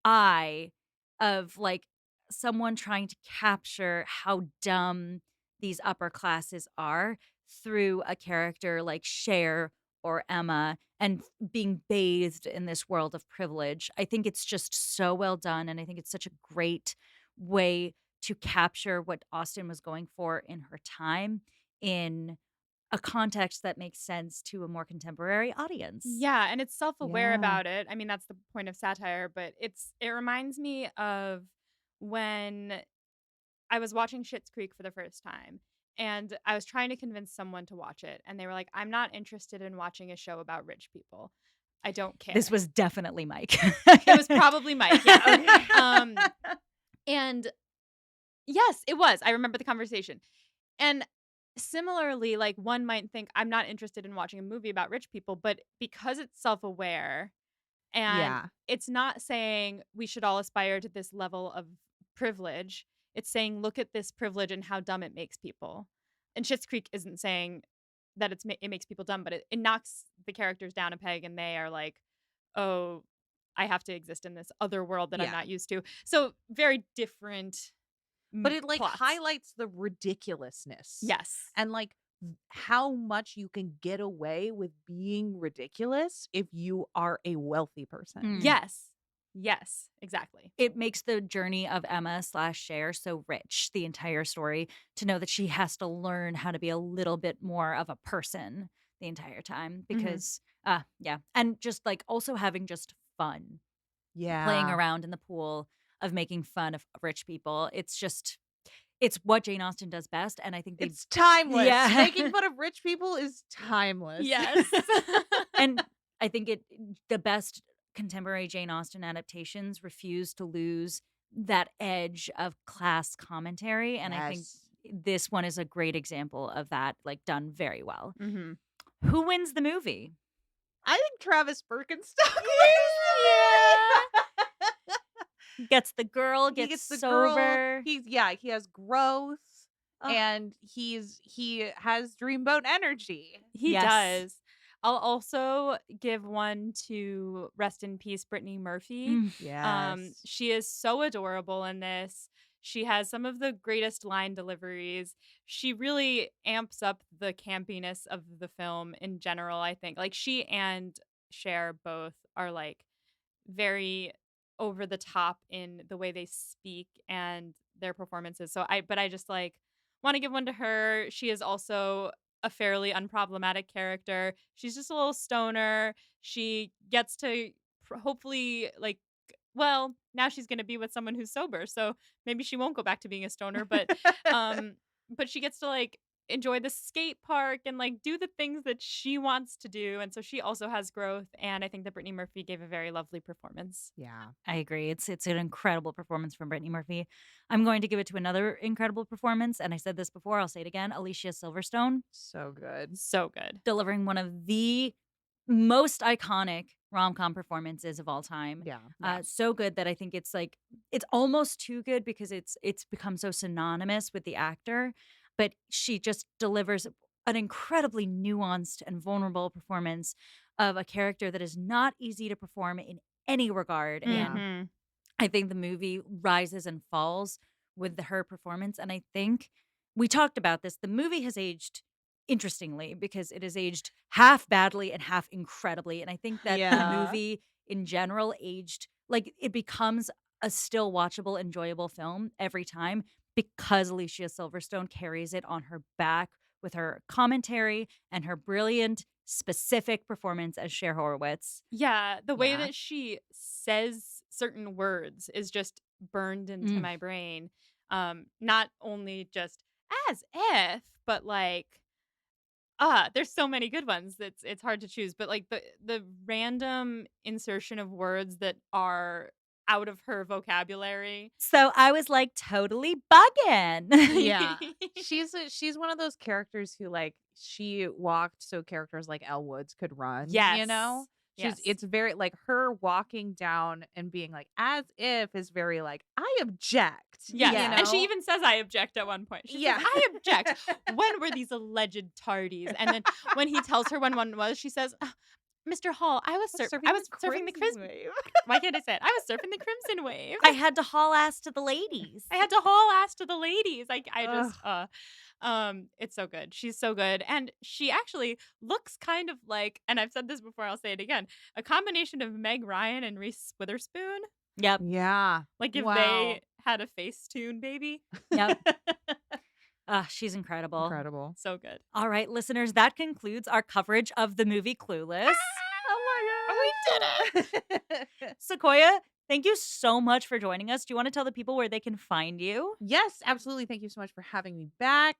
eye of like someone trying to capture how dumb these upper classes are through a character like Cher or Emma and being bathed in this world of privilege. I think it's just so well done. And I think it's such a great way to capture what Austen was going for in her time in a context that makes sense to a more contemporary audience.
Yeah, and it's self-aware
Yeah.
about it. I mean, that's the point of satire, but it reminds me of when I was watching Schitt's Creek for the first time, and I was trying to convince someone to watch it, and they were like, "I'm not interested in watching a show about rich people. I don't
This
care."
was definitely Mike.
It was probably Mike, yeah, okay. And yes, it was. I remember the conversation. And similarly, like one might think I'm not interested in watching a movie about rich people, but because it's self-aware and
Yeah.
it's not saying we should all aspire to this level of privilege, it's saying look at this privilege and how dumb it makes people. And Schitt's Creek isn't saying that it makes people dumb, but it knocks the characters down a peg and they are like, "Oh, I have to exist in this other world that I'm
Yeah.
not used to." So, very different
But it like
plots.
highlights the ridiculousness
Yes.
and like how much you can get away with being ridiculous if you are a wealthy person.
Mm.
Yes. Yes, exactly.
It makes the journey of Emma slash Cher so rich, the entire story, to know that she has to learn how to be a little bit more of a person the entire time because, yeah. And just like also having just fun playing
Yeah.
around in the pool of making fun of rich people. It's what Jane Austen does best. And I think they,
It's timeless.
Yeah.
Making fun of rich people is timeless.
Yes.
and I think the best contemporary Jane Austen adaptations refuse to lose that edge of class commentary. And I think
Yes.
this one is a great example of that, like done very well.
Mhm.
Who wins the movie?
I think Travis Birkenstock
Gets the girl,
He
gets
the
sober.
girl. He has growth
Ugh.
and he has dreamboat energy.
He
Yes.
does. I'll also give one to rest in peace Brittany Murphy.
Mm.
Yes.
She is so adorable in this. She has some of the greatest line deliveries. She really amps up the campiness of the film in general, I think. Like she and Cher both are like very over the top in the way they speak and their performances. But I just like want to give one to her. She is also a fairly unproblematic character. She's just a little stoner. She gets to hopefully like well, now she's going to be with someone who's sober. So maybe she won't go back to being a stoner, um but she gets to like enjoy the skate park and like do the things that she wants to do. And so she also has growth. And I think that Brittany Murphy gave a very lovely performance.
Yeah.
I agree. It's an incredible performance from Brittany Murphy. I'm going to give it to another incredible performance, and I said this before, I'll say it again. Alicia Silverstone
So good.
So good.
delivering one of the most iconic rom-com performances of all time.
Yeah.
So good that I think it's like it's almost too good because it's become so synonymous with the actor, but she just delivers an incredibly nuanced and vulnerable performance of a character that is not easy to perform in any regard.
Yeah.
And
Mhm.
I think the movie rises and falls with her performance. And I think we talked about this. The movie has aged interestingly because it has aged half badly and half incredibly. And I think that the
Yeah.
movie in general aged like it becomes a still watchable, enjoyable film every time because Alicia Silverstone carries it on her back with her commentary and her brilliant, specific performance as Cher Horowitz.
Yeah, the way
Yeah.
that she says certain words is just burned into
Mm.
my brain. Not only just as if, but like there's so many good ones that's it's hard to choose, but like the random insertion of words that are out of her vocabulary.
So I was like totally bugging.
Yeah. She's one of those characters who like she walked so characters like Elle Woods could run, you know?
Yes. Yes.
It's very like her walking down and being like as if is very like I object.
Yes.
You
And she
know?
even says I object at one point. She
Yeah.
says, I object. When were these alleged tardies? And then when he tells her when one was, she says, Mr. Hall, I was surfing the
Crimson
Crimson.
Wave.
Why can't I say it? I was surfing the Crimson Wave.
I had to haul ass to the ladies.
I had to haul ass to the ladies. Like I
Ugh.
just it's so good. She's so good. And she actually looks kind of like, and I've said this before, I'll say it again, a combination of Meg Ryan and Reese Witherspoon.
Yep.
Yeah.
Like if
Wow.
they had a Facetune baby.
Yep. She's incredible.
Incredible.
So good.
All right, listeners, that concludes our coverage of the movie Clueless.
Oh my god. We did it.
Sequoia, thank you so much for joining us. Do you want to tell the people where they can find you?
Yes, absolutely. Thank you so much for having me back.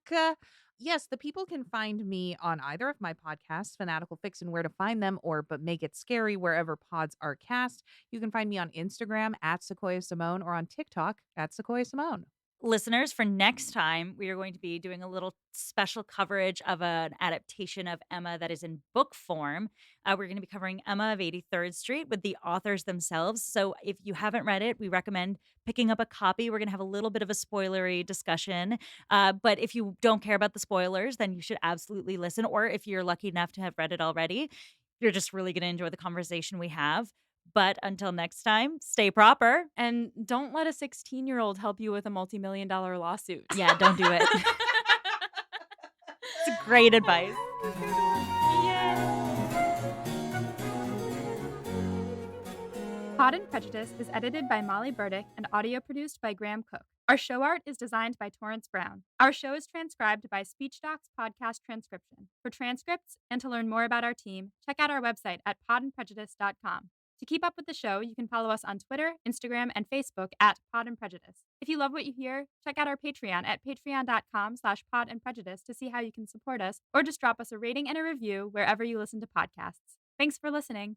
Yes, the people can find me on either of my podcasts, Fanatical Fics and Where to Find Them, or But Make It Scary, wherever pods are cast. You can find me on Instagram at Sequoia Simone or on TikTok at Sequoia Simone.
Listeners, for next time, we are going to be doing a little special coverage of an adaptation of Emma that is in book form. We're going to be covering Emma of 83rd Street with the authors themselves. So if you haven't read it, we recommend picking up a copy. We're going to have a little bit of a spoilery discussion. But if you don't care about the spoilers, then you should absolutely listen. Or if you're lucky enough to have read it already, you're just really going to enjoy the conversation we have. But until next time, stay proper.
And don't let a 16-year-old help you with a multi-million-dollar lawsuit.
Yeah, don't do it. It's great advice.
Pod and Prejudice is edited by Molly Burdick and audio produced by Graham Cook. Our show art is designed by Torrance Brown. Our show is transcribed by SpeechDocs Podcast Transcription. For transcripts and to learn more about our team, check out our website at podandprejudice.com. To keep up with the show, you can follow us on Twitter, Instagram, and Facebook at Pod and Prejudice. If you love what you hear, check out our Patreon at patreon.com/podandprejudice to see how you can support us, or just drop us a rating and a review wherever you listen to podcasts. Thanks for listening.